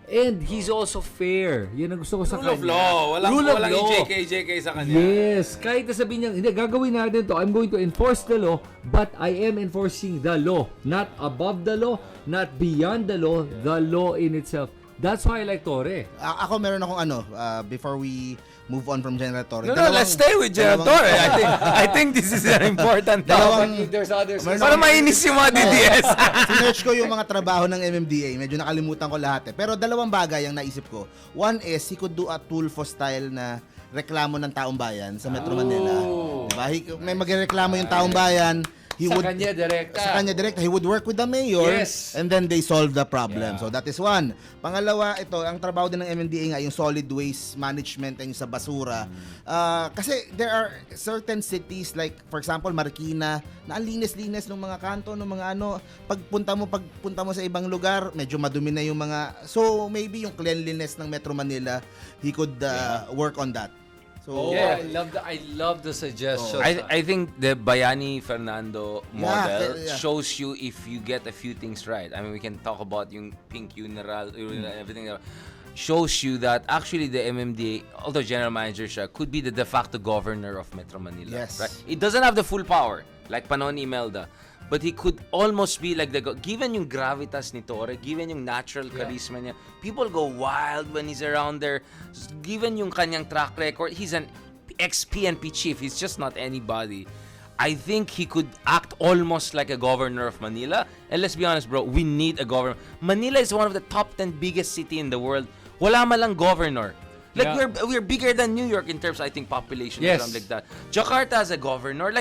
And he's also fair. Yan ang gusto ko sa Rule of kanya. law. Walang JK sa kanya. Yes. Kahit na sabihin niya, hindi, gagawin natin to. I'm going to enforce the law, but I am enforcing the law. Not above the law, not beyond the law in itself. That's why I like Torre. Ako meron akong before we move on from General Torre. No, let's stay with General Torre. I think this is an important topic. There's others. Para mainis yung mga DDS. Sinearch ko yung mga trabaho ng MMDA. Medyo nakalimutan ko lahat eh. Pero dalawang bagay ang naisip ko. One is, he could do a Tulfo style na reklamo ng taong bayan sa Metro Manila. Diba? May magreklamo yung taong bayan. Sa kanya direkta. He would work with the mayor. Yes. And then they solve the problem. So that is one. Pangalawa, ito, ang trabaho din ng MMDA nga, yung solid waste management and yung sa basura. Kasi there are certain cities like, for example, Marikina, na ang linis-linis ng mga kanto, ng mga pagpunta mo sa ibang lugar, medyo madumi na yung mga, so maybe yung cleanliness ng Metro Manila, he could work on that. So, I love the suggestion. I think the Bayani Fernando model Yeah. shows you if you get a few things right. I mean, we can talk about yung pink funeral, everything. Shows you that actually the MMDA, although general manager siya, could be the de facto governor of Metro Manila. Yes. Right? It doesn't have the full power like Panon Imelda. But he could almost be like given yung gravitas ni Torre, given yung natural charisma niya, people go wild when he's around there. Given yung kanyang track record, he's an ex-PNP chief. He's just not anybody. I think he could act almost like a governor of Manila. And let's be honest, bro, we need a governor. Manila is one of the top 10 biggest city in the world. Wala malang governor. Like we're bigger than New York in terms, I think, population or something like that. Jakarta has a governor.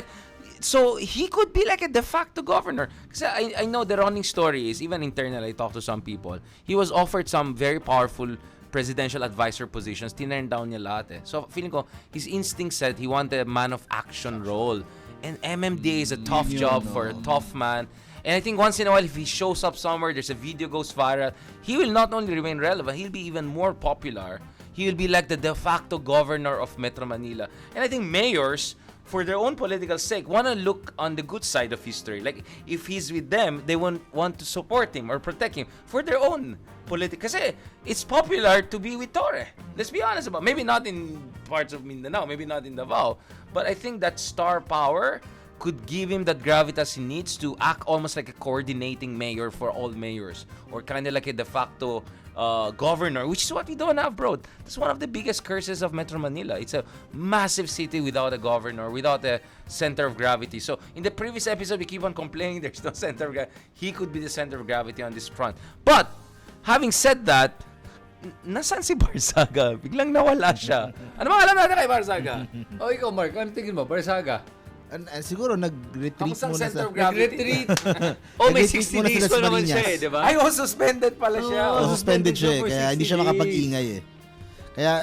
So he could be like a de facto governor. Kasi I know the running story is, even internal, I talked to some people, he was offered some very powerful presidential advisor positions. Tinurn down niya lahat eh. So feeling ko, his instinct said he wanted a man of action role. And MMDA is a tough job for a tough man. And I think once in a while, if he shows up somewhere, there's a video goes viral, he will not only remain relevant, he'll be even more popular. He will be like the de facto governor of Metro Manila. And I think mayors, for their own political sake, want to look on the good side of history. Like, if he's with them, they won't want to support him or protect him for their own political. Kasi it's popular to be with Torre. Let's be honest about it. Maybe not in parts of Mindanao, maybe not in Davao, but I think that star power could give him that gravitas he needs to act almost like a coordinating mayor for all mayors, or kind of like a de facto governor, which is what we don't have, bro. That's one of the biggest curses of Metro Manila. It's a massive city without a governor, without a center of gravity. So in the previous episode, we keep on complaining there's no center of gravity. He could be the center of gravity on this front. But having said that, nasaan si Barzaga? Biglang nawala siya. Ano ba alam natin kay Barzaga? O ikaw, Mark, ano tingin mo? Barzaga? Siguro nag-retreat Kamusta ang muna center sa... of gravity? Oh, may Nag-retreat 60 muna days sila pa sa naman Marinas. siya eh, di ba? Ay, suspended pala siya. Suspended siya eh, for kaya 60 hindi siya days. makapag-ingay eh. Kaya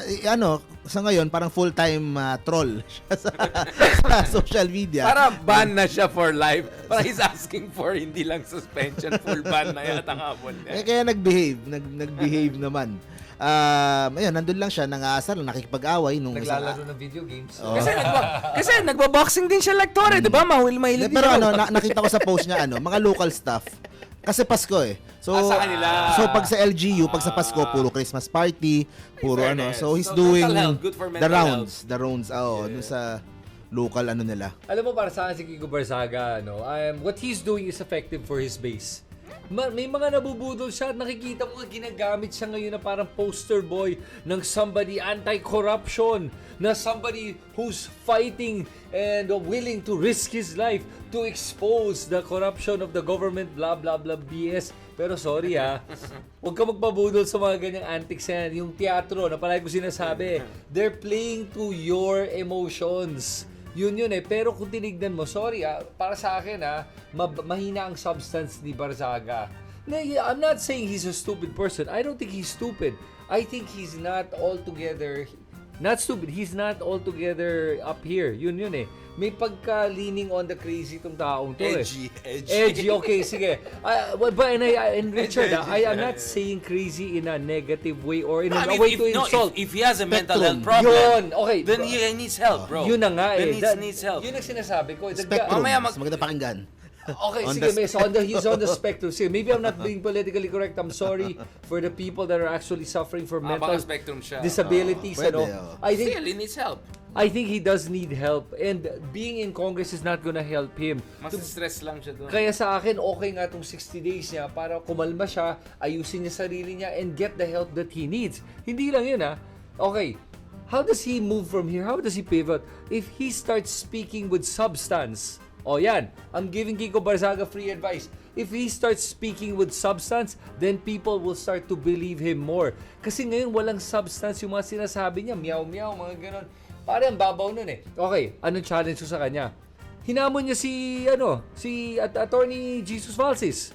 sa ngayon parang full-time troll siya sa social media. Para ban na siya for life. Para he's asking for hindi lang suspension, full ban na yata ang habol niya. Kaya nag-behave naman. Ayun, nandun lang siya, nangaasar, nakikipag-away nung Naglalaro ng video games. Kasi nagba-boxing din siya like Torre, di ba? Mahilig din Pero siya. nakita ko sa post niya, mga local stuff. Kasi Pasko eh. So, sa kanila. so pag sa LGU, pag sa Pasko, puro Christmas party, puro So he's doing mental health, good for the mental rounds, dun sa local nila. Alam mo, para sa akin si Kiko Barzaga, what he's doing is effective for his base. May mga nabubudol siya at nakikita mo ginagamit siya ngayon na parang poster boy ng somebody anti-corruption, na somebody who's fighting and willing to risk his life to expose the corruption of the government, blah blah blah BS. Pero sorry huwag ka magpabudol sa mga ganyang antics yan. Yung teatro na palagi ko sinasabi, they're playing to your emotions. Yun eh. Pero kung tinignan mo, sorry para sa akin mahina ang substance ni Barzaga. I'm not saying he's a stupid person. I don't think he's stupid. I think he's not altogether, not stupid, he's not altogether up here. Yun eh. May pagka-leaning on the crazy tong taong to Edgy, okay, sige. And Richard, I'm not saying crazy in a negative way or in a way to insult. If he has a mental health problem, yun, okay. then he needs help, bro. Yun na nga Then needs help. Yun ang sinasabi ko. Spectrum, mas maganda pakinggan. Okay, sige, he's on the spectrum. Sige, maybe I'm not being politically correct. I'm sorry for the people that are actually suffering from mental disabilities. I think Still, he needs help. I think he does need help, and being in Congress is not gonna help him. Mas stress lang siya doon. Kaya sa akin, okay nga itong 60 days niya para kumalma siya, ayusin niya sarili niya, and get the help that he needs. Hindi lang yun Okay, how does he move from here? How does he pivot? If he starts speaking with substance, yan, I'm giving Kiko Barzaga free advice. If he starts speaking with substance, then people will start to believe him more. Kasi ngayon, walang substance yung mga sinasabi niya, meow-meow, mga ganon. Parang babaw nun eh. Okay, anong challenge ko sa kanya? Hinamon niya si Attorney Jesus Falsis.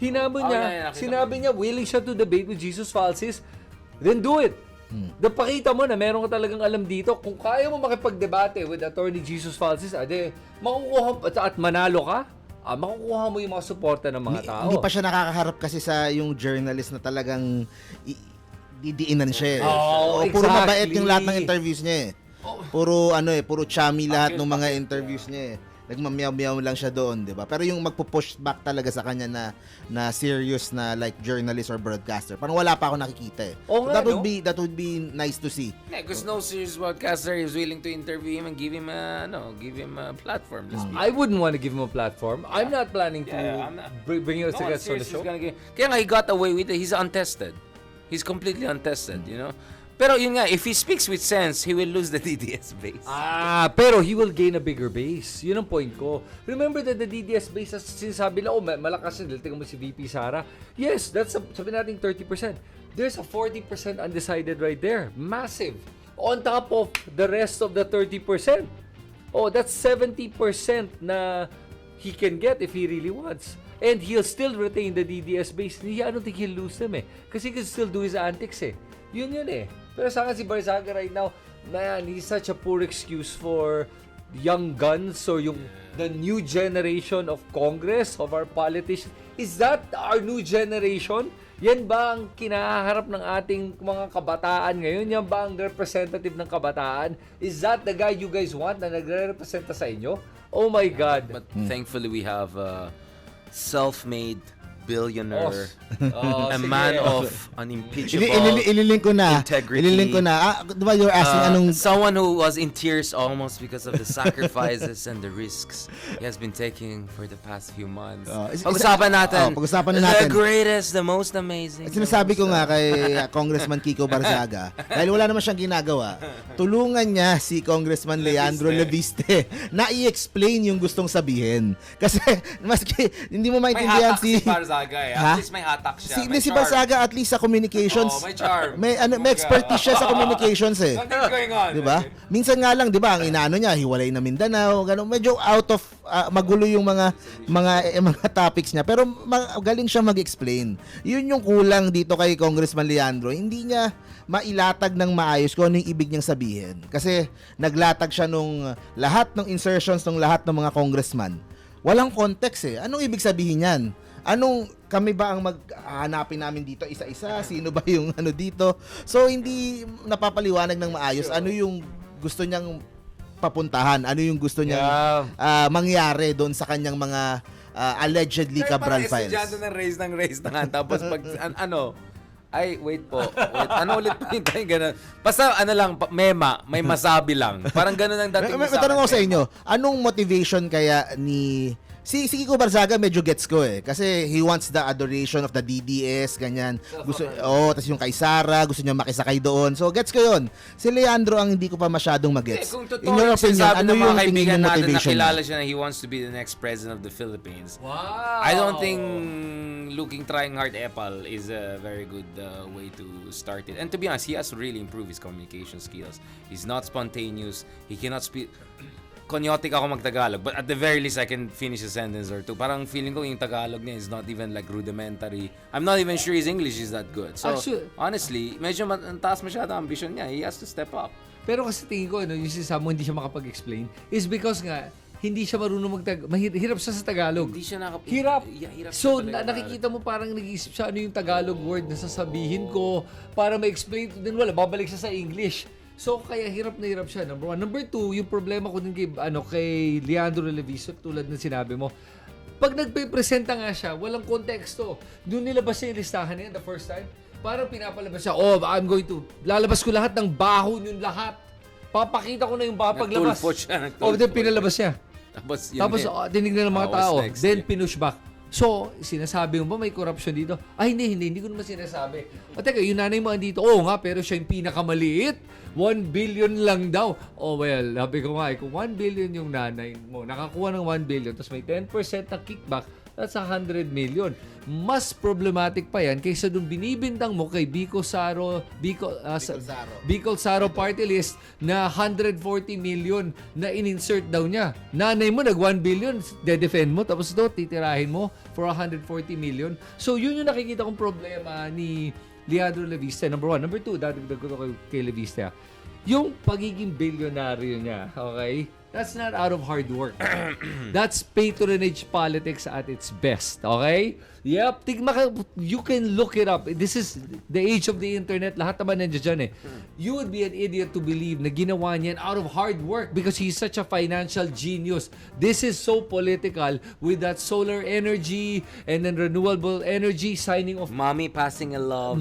Hinamon niya, sinabi niya, willing siya to debate with Jesus Falsis, then do it. Napakita mo na meron ka talagang alam dito. Kung kaya mo makipagdebate with Attorney Jesus Falsis, makukuha at manalo ka, makukuha mo yung mga suporta ng mga tao. Hindi pa siya nakakaharap kasi sa yung journalist na talagang didiinan siya Puro mabait yung lahat ng interviews niya Puro puro chummy lahat ng mga interviews niya Nagmamiyaw-miyaw lang siya doon, 'di ba? Pero yung magpo-push back talaga sa kanya na serious na like journalist or broadcaster, parang wala pa ako nakikita So that would be nice to see. Yeah, because no serious broadcaster is willing to interview him and give him a platform. I wouldn't want to give him a platform. I'm not planning to bring you a guest on the show. Kaya nga he got away with it. He's untested. He's completely untested, you know? Pero yun nga, if he speaks with sense, he will lose the DDS base. Pero he will gain a bigger base. Yun ang point ko. Remember that the DDS base, sinasabi lang, malakas na, tingnan mo si VP Sara. Yes, that's, sabi natin 30%. There's a 40% undecided right there. Massive. On top of the rest of the 30%. That's 70% na he can get if he really wants. And he'll still retain the DDS base. I don't think he'll lose them Kasi he can still do his antics Yun Pero sa akin si Barzaga right now, he's such a poor excuse for young guns or yung the new generation of Congress, of our politicians? Is that our new generation? Yan ba ang kinaharap ng ating mga kabataan ngayon? Yan ba ang representative ng kabataan? Is that the guy you guys want na nagre-representa sa inyo? Oh my God. But thankfully, we have a self-made billionaire, Oh, a sige. man of unimpeachable Ililink ko na. integrity. Ililink ko na. Diba you're asking anong... Someone who was in tears almost because of the sacrifices and the risks he has been taking for the past few months. Pag-usapan natin. Pag-usapan na natin. The greatest, the most amazing. Sinasabi ko nga kay Congressman Kiko Barzaga, dahil wala naman siyang ginagawa, tulungan niya si Congressman Leandro Leviste na i-explain yung gustong sabihin. Kasi maski hindi mo maintindihan si Barzaga, Ha? At least may hatak siya. Si Barzaga at least sa communications. Oh, may charm. May expertise siya sa communications eh. Something's going on. 'Di ba? Minsan nga lang 'di ba, ang inaano niya hiwalay na Mindanao, ganun medyo out of magulo yung mga topics niya pero galing siya mag-explain. 'Yun yung kulang dito kay Congressman Leandro. Hindi niya mailatag ng maayos kung ano yung ibig niyang sabihin. Kasi naglatag siya nung lahat ng insertions ng lahat ng mga congressman. Walang context eh. Anong ibig sabihin niyan? Anong kami ba ang maghahanapin namin dito isa-isa? Sino ba yung ano dito? So hindi napapaliwanag ng maayos ano yung gusto niyang papuntahan, ano yung gusto niyang mangyari doon sa kanyang mga allegedly Cabral files. Ng raise na nga. Tapos pag ay, wait po. Wait. Ano ulit po yung ganun? Basta lang, may masabi lang. Parang ganun ang dating May tanong ako sa inyo, anong motivation kaya ni Si Kiko Barzaga medyo gets ko eh. Kasi he wants the adoration of the DDS, ganyan. Gusto, tas yung kay Sara, gusto niya makisakay doon. So gets ko yun. Si Leandro ang hindi ko pa masyadong magets. Kung totoo In your opinion, ano yung tingin kaibigan mo natin motivation nakilala niya? siya na he wants to be the next president of the Philippines. Wow! I don't think trying hard epal is a very good way to start it. And to be honest, he has to really improve his communication skills. He's not spontaneous. He cannot speak... Konyotic ako mag-Tagalog, but at the very least, I can finish a sentence or two. Parang feeling ko yung Tagalog niya is not even like rudimentary. I'm not even sure his English is that good. So, honestly, medyo taas masyado ang ambition niya. He has to step up. Pero kasi tingin ko, yung sinasabi mo hindi siya makapag-explain is because nga, hindi siya marunong mahirap siya sa Tagalog. Hindi siya Hirap. Hirap So, siya talaga. nakikita mo parang nag-iisip siya ano yung Tagalog word na sasabihin ko para ma-explain. Then wala, babalik siya sa English. So, kaya hirap na hirap siya. Number one. Number two, yung problema ko din kay Leandro Leviste, tulad ng sinabi mo, pag nagpe-presenta nga siya, walang konteksto. Doon nilabas siya yung listahan niya the first time. Parang pinapalabas siya, lalabas ko lahat ng baho yun lahat. Papakita ko na yung paglabas. Nagtulpo siya. Then pinalabas siya. Tapos tinignan ng mga tao. next Then pinush back. So, sinasabi mo ba may corruption dito? Ay, hindi ko naman sinasabi. O teka, yung nanay mo andito, oo nga, pero siya yung pinakamaliit. 1 billion lang daw. Oh well, sabi ko nga, kung 1 billion yung nanay mo, nakakuha ng 1 billion, tapos may 10% na kickback, that's 100 million. Mas problematic pa yan kaysa dun binibintang mo kay Bicol Saro Party List na 140 million na in-insert daw niya. Nanay mo nag 1 billion, de-defend mo, tapos titirahin mo for 140 million. So yun yung nakikita kong problema ni Leandro Leviste, number one. Number two, dadagdag ko kay Leviste. Yung pagiging bilyonaryo niya, okay? That's not out of hard work. That's patronage politics at its best. Okay? Yep. You can look it up. This is the age of the internet. Lahat naman nandiyan dyan eh. You would be an idiot to believe na ginawa niyan out of hard work because he's such a financial genius. This is so political with that solar energy and then renewable energy signing off. Mommy passing a law.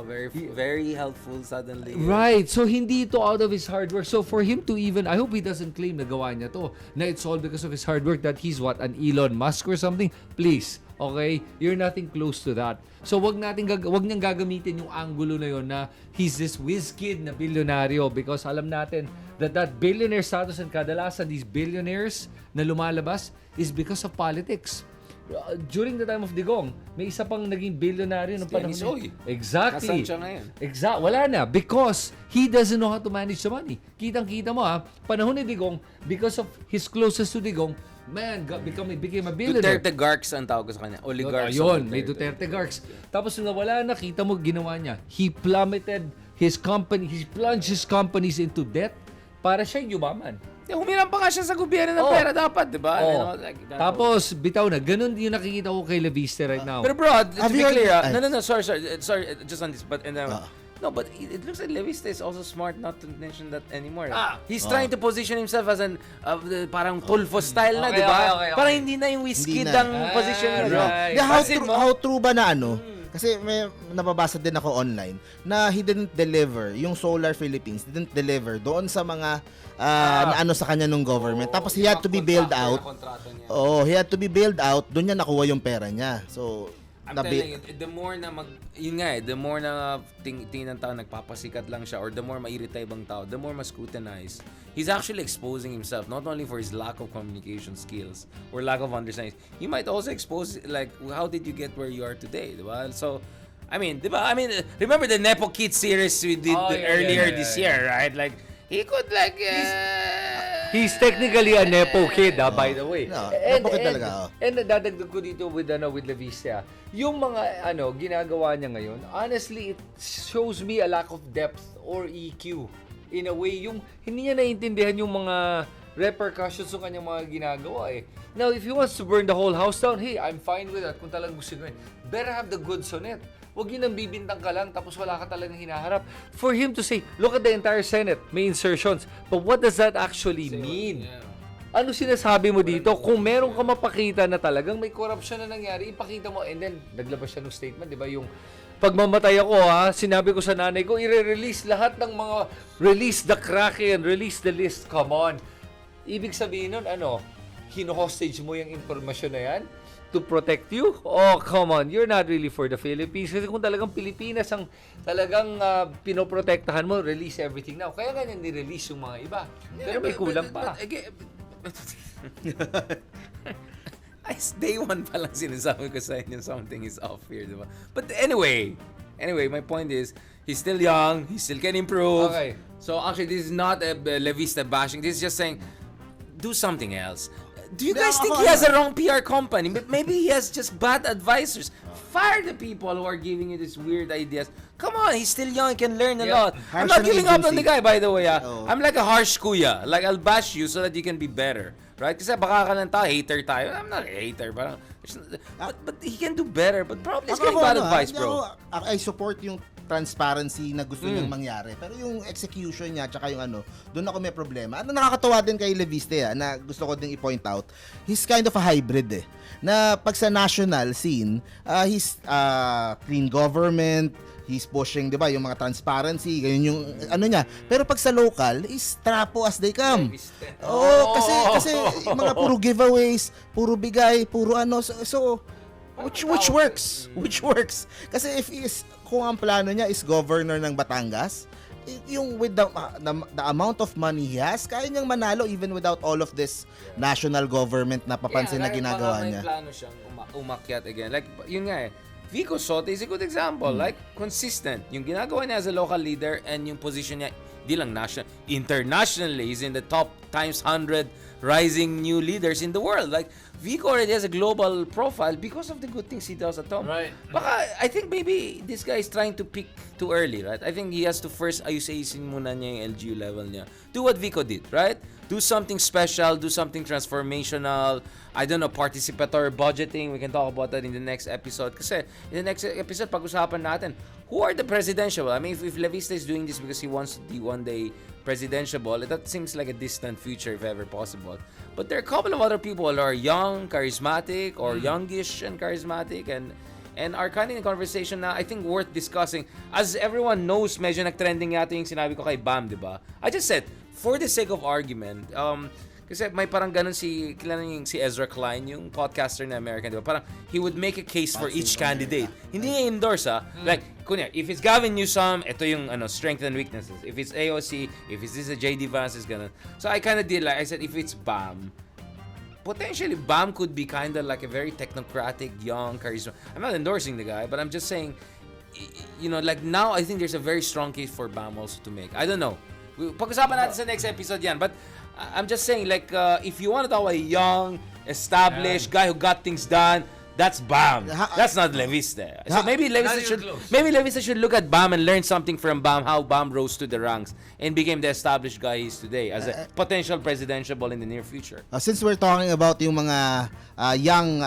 Very, very helpful suddenly. Right. So, hindi ito out of his hard work. So, for him to even, I hope he doesn't claim na gawa niya to, na it's all because of his hard work, that he's an Elon Musk or something. Please. Okay? You're nothing close to that. So, wag niyang gagamitin yung angulo na yon na he's this whiz kid na bilyonaryo because alam natin that billionaire status and kadalasan these billionaires na lumalabas is because of politics. During the time of Digong, may isa pang naging bilyonaryo ng panahon. Exactly. Nasaan siya ngayon? Wala na. Because he doesn't know how to manage the money. Kitang-kita mo panahon ni Digong, because of his closest to Digong, became a billionaire. Duterte Garks ang tawag ko sa kanya. Oligarchs. Ayun, may Duterte Garks. Tapos nung nawala na, kita mo ginawa niya. He plummeted his company, he plunged his companies into debt para siya yumaman. Humiram pa nga siya sa gobyerno ng pera dapat, di ba? You know, like, Tapos, bitaw na. Ganun yung nakikita ko kay Leviste right now. Pero bro, to be clear, no, sorry, just on this, but no, but it looks like Leviste is also smart not to mention that anymore. He's trying to position himself as an parang Tulfo style na, di ba? Okay. Parang hindi na yung Wizkid ang position niya, bro. How true ba na kasi may nababasa din ako online na he didn't deliver, yung Solar Philippines didn't deliver doon sa mga na ano sa kanya nung government. Tapos he had to be bailed out. He had to be bailed out, doon niya nakuha yung pera niya. So, I'm telling you, the more na the more na tingin ng tao nagpapasikat lang siya or the more mairita ibang tao, the more ma-scrutinize. He's actually exposing himself not only for his lack of communication skills or lack of understanding. He might also expose like how did you get where you are today, diba? So, I mean, diba? I mean, remember the Nepo Kid series we did earlier this year, right? Like he could like He's technically a Nepo kid, by the way. No, Nepo kid talaga. And dadagdag ko dito with Leviste. Yung mga ginagawa niya ngayon, honestly, it shows me a lack of depth or EQ. In a way, yung hindi niya naiintindihan yung mga repercussions ng kanyang mga ginagawa Now, if he wants to burn the whole house down, hey, I'm fine with that. Kung talagang gusto nyo better have the goods on it. Huwag yun ang bibintang ka lang tapos wala ka talagang hinaharap. For him to say, look at the entire Senate, may insertions. But what does that actually mean? Ano sinasabi mo dito? Kung meron ka mapakita na talagang may corruption na nangyari, ipakita mo. And then, naglabas siya ng statement, di ba? Yung pagmamatay ako, sinabi ko sa nanay ko, i-release lahat ng mga, release the Kraken, release the list. Come on. Ibig sabihin nun, hino-hostage mo yung informasyon na yan to protect you? Oh, come on. You're not really for the Philippines. Kasi kung talagang Pilipinas ang talagang pinoprotektahan mo, release everything now. Kaya ganyan ni-release yung mga iba. Pero may kulang pa. Day one pa lang sinasabi ko sa inyo something is off here, diba? But anyway, my point is, he's still young, he still can improve. Okay. So actually, this is not a Leviste bashing. This is just saying, do something else. Do you guys think he has a wrong PR company? Maybe he has just bad advisors. Fire the people who are giving you these weird ideas. Come on, he's still young, he can learn a lot. I'm not giving up on the guy, by the way. I'm like a harsh kuya. Like, I'll bash you so that you can be better. Right? Kasi baka ka lang tayo, hater tayo. I'm not a hater. But he can do better. But probably he's getting bad advice, bro. I support yung transparency na gusto niyang mangyari. Pero yung execution niya, tsaka yung doon ako may problema. Nakakatawa din kay Leviste, na gusto ko din i-point out, he's kind of a hybrid na pag sa national scene, he's clean government, he's pushing, di ba, yung mga transparency, ganyan yung niya. Pero pag sa local, is trapo as they come. Kasi yung mga puro giveaways, puro bigay, puro so which works. Kasi kung ang plano niya is governor ng Batangas, yung with the amount of money he has, kaya niyang manalo even without all of this national government na papansin na ginagawa niya. May plano siyang umakyat again. Like, yun nga Vico Soto is a good example. Like, consistent. Yung ginagawa niya as a local leader and yung position niya, di lang national, internationally, is in the top times 100 rising new leaders in the world. Like, Vico already has a global profile because of the good things he does at home. Right. Baka, I think maybe this guy is trying to pick too early, right? I think he has to first ayusin muna niya yung LGU level niya. Do what Vico did, right? Do something special, do something transformational. I don't know, participatory budgeting. We can talk about that in the next episode. Kasi in the next episode, pag-usapan natin, who are the presidential? I mean, if Leviste is doing this because he wants to be one day presidential, that seems like a distant future if ever possible. But there are a couple of other people who are young, charismatic, or youngish and charismatic, and are kind of in a conversation na I think worth discussing. As everyone knows, medyo nag-trending yata yung sinabi ko kay Bam, di ba? I just said, for the sake of argument, kasi may parang ganun kilala niyo si Ezra Klein, yung podcaster na American, di ba? Parang he would make a case for each candidate. Hindi niya endorse, Like, kunya, if it's Gavin Newsom, ito yung strengths and weaknesses. If it's AOC, if it's this JD Vance, is ganun. So I kind of did I said, if it's Bam, potentially Bam could be kind of like a very technocratic, young, charisma. I'm not endorsing the guy, but I'm just saying, like now I think there's a very strong case for Bam also to make. I don't know. Pag-usapan natin sa next episode yan. But I'm just saying, like, if you want to talk about a young, established guy who got things done, That's BAM. That's not Leviste. So maybe Leviste should look at BAM and learn something from BAM, how BAM rose to the ranks and became the established guy he is today as a potential presidential in the near future. Since we're talking about yung mga young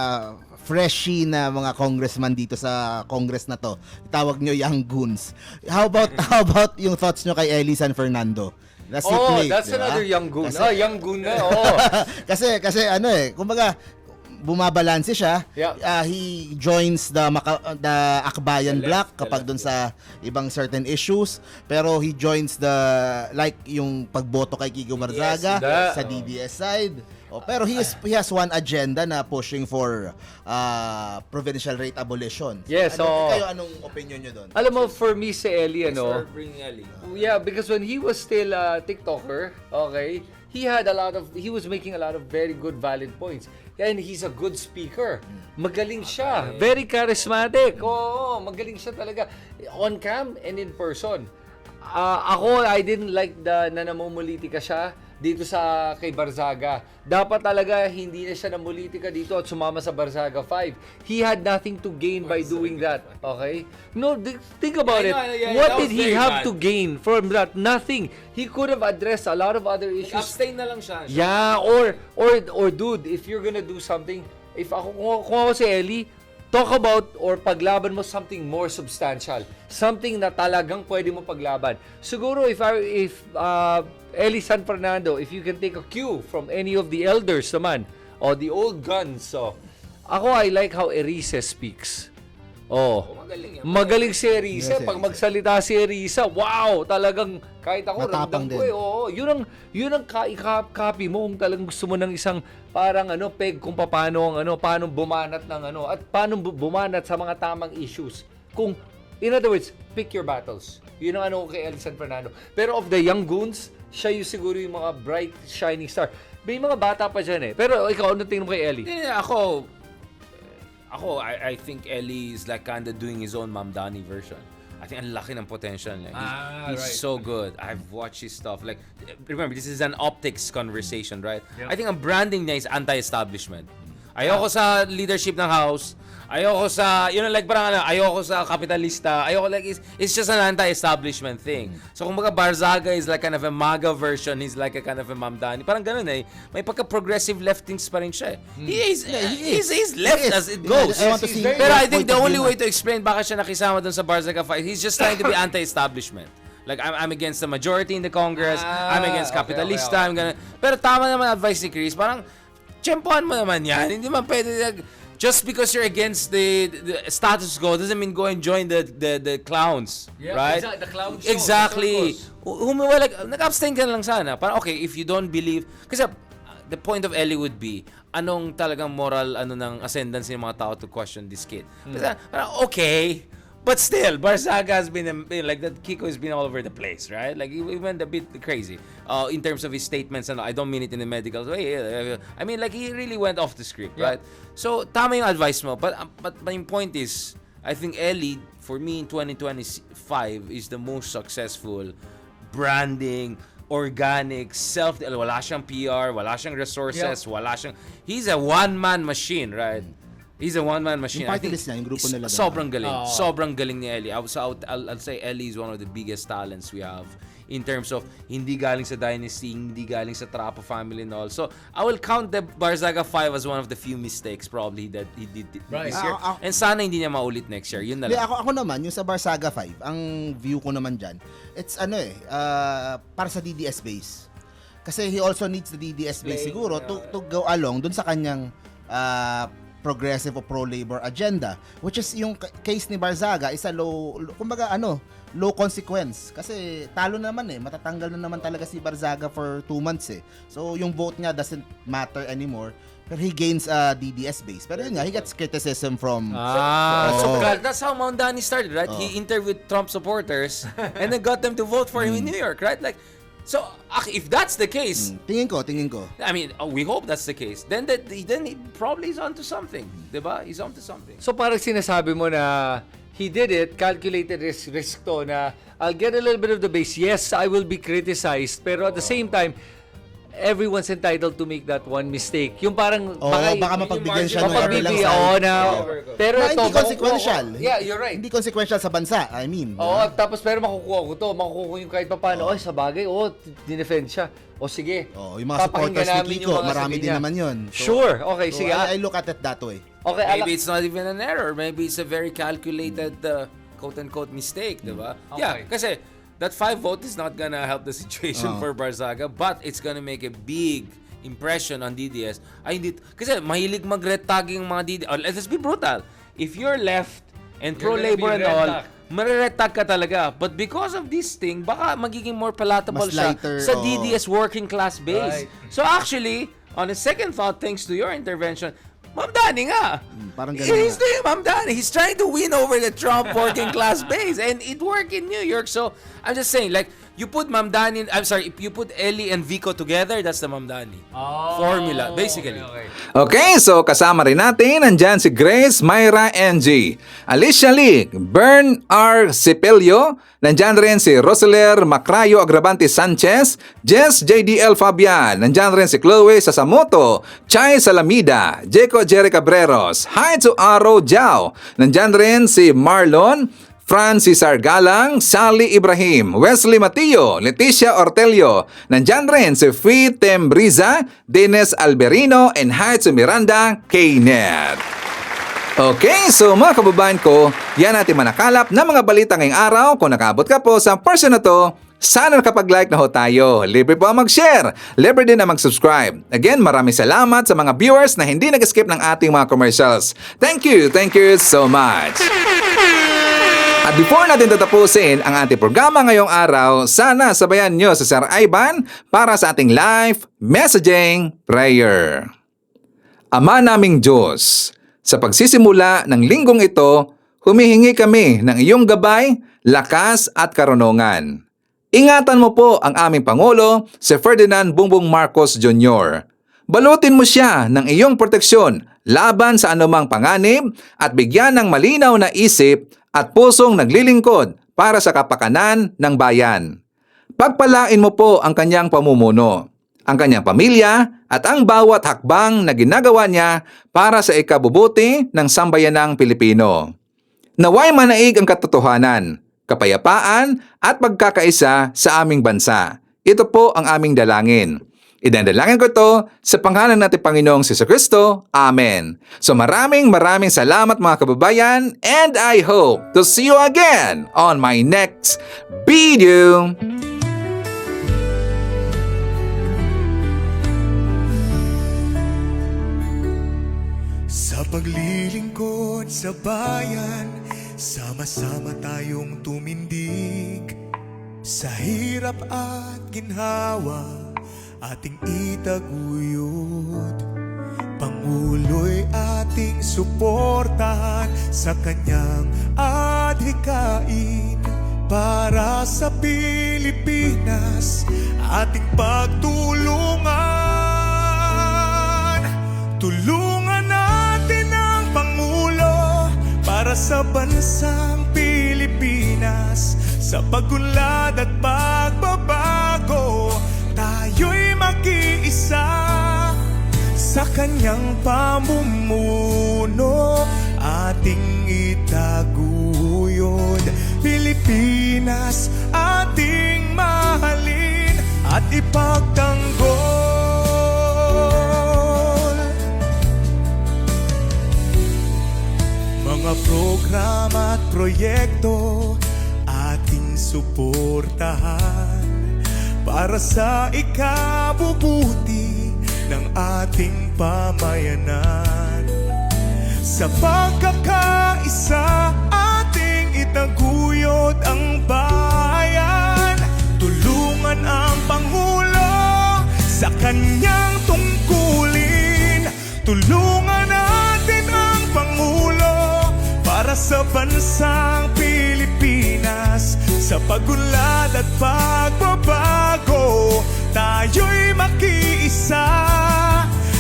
freshie na mga congressman dito sa Congress na to, tawag nyo young goons. How about yung thoughts nyo kay Ellie San Fernando? That's diba? another young goon. Young goon na. kasi kumbaga bumabalanse siya. He joins the Akbayan Bloc kapag dun sa ibang certain issues, pero he joins yung pagboto kay Kiko Barzaga sa DDS side. Pero he has one agenda na pushing for provincial rate abolition. Yes, anong opinion nyo doon? Alam mo, for me si Ellie, Bring Ellie. Yeah, because when he was still a TikToker, okay, he was making a lot of very good valid points. And he's a good speaker. Magaling siya. Very charismatic. Oo, magaling siya talaga. On cam and in person. I didn't like na namumulitika siya dito sa kay Barzaga. Dapat talaga hindi na siya namulitika dito at sumama sa Barzaga 5. He had nothing to gain by doing that. Okay? No, think about it. What did he have to gain from that? Nothing. He could have addressed a lot of other issues. Abstain na lang siya. Yeah, or dude, if you're gonna do something, kung ako si Ellie, talk about or paglaban mo something more substantial. Something na talagang pwede mo paglaban. Siguro if Ellie San Fernando, if you can take a cue from any of the elders naman, or the old guns, I like how Erice speaks. Magaling si Erice. Pag magsalita si Erice, wow, talagang kahit ako ramdam ko yun ang copy mo kung talagang gusto mo ng isang parang peg kung paano bumanat ng at paano bumanat sa mga tamang issues. Kung in other words, pick your battles. Yun ang kay Ellie San Fernando. Pero of the young goons, siya yung siguro yung mga bright shining star. May mga bata pa dyan Pero ikaw, ano tingin mo kay Ellie? I think Ellie is like kind of doing his own Mamdani version. I think ang laki ng potential niya. He's so good. I've watched his stuff. Like, remember, this is an optics conversation, right? I think ang branding niya is anti-establishment. Ayoko sa leadership ng house. Ayoko sa, ayoko sa kapitalista. Ayoko, it's just an anti-establishment thing. So, kung baga Barzaga is like kind of a MAGA version, he's like a kind of a Mamdani. Parang ganun May pagka-progressive leftings pa rin siya He's left as it goes. Pero I think the only way to explain bakit siya nakisama dun sa Barzaga fight, he's just trying to be anti-establishment. Like, I'm against the majority in the Congress. I'm against kapitalista. Pero tama naman advice ni Chris. Parang, tsempohan mo naman yan. Hindi man pwede just because you're against the status quo doesn't mean go and join the clowns, right? Exactly, the clown show. Exactly. Nag-abstain ka lang sana. Parang okay, if you don't believe, kasi the point of Ellie would be, anong talagang moral ng ascendance ng mga tao to question this kid? Parang okay, but still, Barzaga has been like that. Kiko has been all over the place, right? Like he went a bit crazy in terms of his statements, and I don't mean it in a medical way. I mean, like he really went off the script, right? So tama yung advice mo, but my point is, I think Ellie for me in 2025 is the most successful branding, organic, wala siyang PR, wala siyang resources, he's a one-man machine, right? He's a one-man machine. Yung party list niya, yung grupo nila. Sobrang galing. Sobrang galing ni Ellie. I'll say Ellie is one of the biggest talents we have in terms of hindi galing sa Dynasty, hindi galing sa Trapo family and all. So, I will count the Barzaga 5 as one of the few mistakes probably that he did this year. And sana hindi niya maulit next year. Yun na lang. Ako naman, yung sa Barzaga 5, ang view ko naman dyan, it's para sa DDS base. Kasi he also needs the DDS base siguro to go along dun sa kanyang progressive o pro-labor agenda, which is yung case ni Barzaga is a low consequence kasi talo naman matatanggal na naman talaga si Barzaga for 2 months so yung vote niya doesn't matter anymore, pero he gains a DDS base, pero yun nga, he gets criticism from so that's how Mamdani started, right? He interviewed Trump supporters and then got them to vote for him in New York, right? Like, so, if that's the case, tingin ko. I mean, we hope that's the case. Then he probably is onto something, diba? He's onto something. So parang sinasabi mo na he did it, calculated risk to na I'll get a little bit of the base. Yes, I will be criticized, pero at the same time, everyone's entitled to make that one mistake. Yung parang baka mapagbigyan siya ng kabilang pero na ito, hindi consequential. Yeah, you're right. Hindi consequential sa bansa, I mean. Tapos pero makukuha ko yung kahit paano. Sa bagay, dinefend siya. Sige. Yung mga supporters ni Kiko, marami din naman yun. Sure. Okay, sige. I look at it that way. Okay, maybe it's not even an error. Maybe it's a very calculated quote-unquote mistake, diba? Okay. Yeah, kasi that 5 vote is not gonna help the situation for Barzaga, but it's gonna make a big impression on DDS. Kasi mahilig mag-red tagging mga DDS. Let's be brutal. If you're left and pro-labor and all, mare-red tag ka talaga. But because of this thing, baka magiging more palatable siya sa DDS working class base. Right. So actually, on a second thought, thanks to your intervention, Ma'am Dani nga. Parang ganun He's doing Ma'am Dani. He's trying to win over the Trump working class base. And it worked in New York. So, I'm just saying, like, you put Ma'am Dani, if you put Ellie and Vico together, that's the Ma'am Dani formula, basically. Okay, so kasama rin natin, nandyan si Grace Myra NG, Alicia Lee, Bern R. Sipelio, nandyan rin si Roseler Macrayo Agravante Sanchez, Jess JDL Fabian, nandyan rin si Chloe Sasamoto, Chai Salamida, Jeco Jerry Cabreros, Hi to Aro Jao, nandyan rin si Marlon, Francis Argalang, Sally Ibrahim, Wesley Mateo, Leticia Ortelio, nandyan rin si Fee Tembriza, Dennis Alberino, and hi to Miranda Kaynet. Okay, so mga kababayan ko, yan natin manakalap na mga balita ngayong araw. Kung nakabot ka po sa portion na to, sana nakapag-like na ho tayo. Libre po ang mag-share. Libre din na mag-subscribe. Again, maraming salamat sa mga viewers na hindi nag-skip ng ating mga commercials. Thank you so much. At before natin tatapusin ang ating programa ngayong araw, sana sabayan nyo sa Sir Ivan para sa ating live messaging prayer. Ama naming Diyos, sa pagsisimula ng linggong ito, humihingi kami ng iyong gabay, lakas at karunungan. Ingatan mo po ang aming Pangulo, si Ferdinand Bongbong Marcos Jr. Balutin mo siya ng iyong proteksyon laban sa anumang panganib at bigyan ng malinaw na isip at pusong naglilingkod para sa kapakanan ng bayan. Pagpalain mo po ang kanyang pamumuno, ang kanyang pamilya at ang bawat hakbang na ginagawa niya para sa ikabubuti ng sambayanang Pilipino. Naway manaig ang katotohanan, kapayapaan at pagkakaisa sa aming bansa. Ito po ang aming dalangin. Idandalangin ko ito sa pangalan natin Panginoong Jesucristo. Amen. So maraming salamat mga kababayan, and I hope to see you again on my next video. Sa paglilingkod sa bayan, sama-sama tayong tumindig. Sa hirap at ginhawa, ating itaguyod. Pangulo'y ating suportahan sa kanyang adhikain. Para sa Pilipinas, ating pagtulungan. Tulungan natin ang Pangulo para sa bansang Pilipinas. Sa pagunlad at pagbabago, tayo'y mag-iisa sa kanyang pamumuno. Ating itaguyod Pilipinas, ating mahalin at ipagtanggol. Mga programa at proyekto ating suportahan para sa ikabubuti ng ating pamayanan. Sa pagkakaisa, ating itaguyod ang bayan. Tulungan ang Pangulo sa kanyang tungkulin. Tulungan natin ang Pangulo para sa bansang Pilipinas. Sa pagunlad at pagbabago, tayo'y makiisa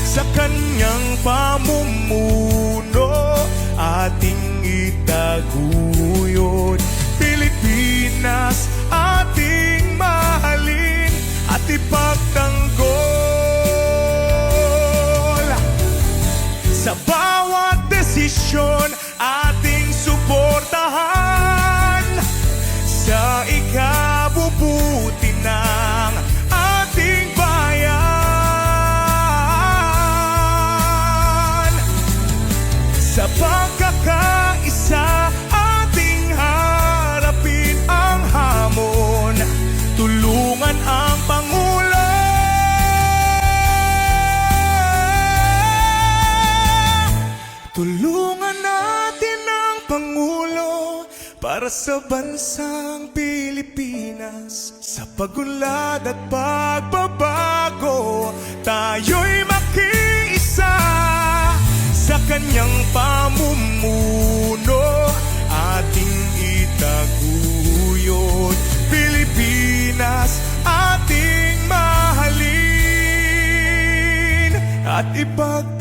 sa kanyang pamumuno. Ating itaguyod Pilipinas, ating mahalin at ipagtanggol. Sa bawat desisyon ating suportahan, sa ikabubuti ng ating bayan. Sa pagkakaisa ating harapin ang hamon, tulungan ang Pangulo. Tulungan natin ang Pangulo para sa bansang Pilipinas. Sa pagunlad at pagbabago, tayo'y makiisa sa kanyang pamumuno. Ating itaguyod Pilipinas, ating mahalin at ipag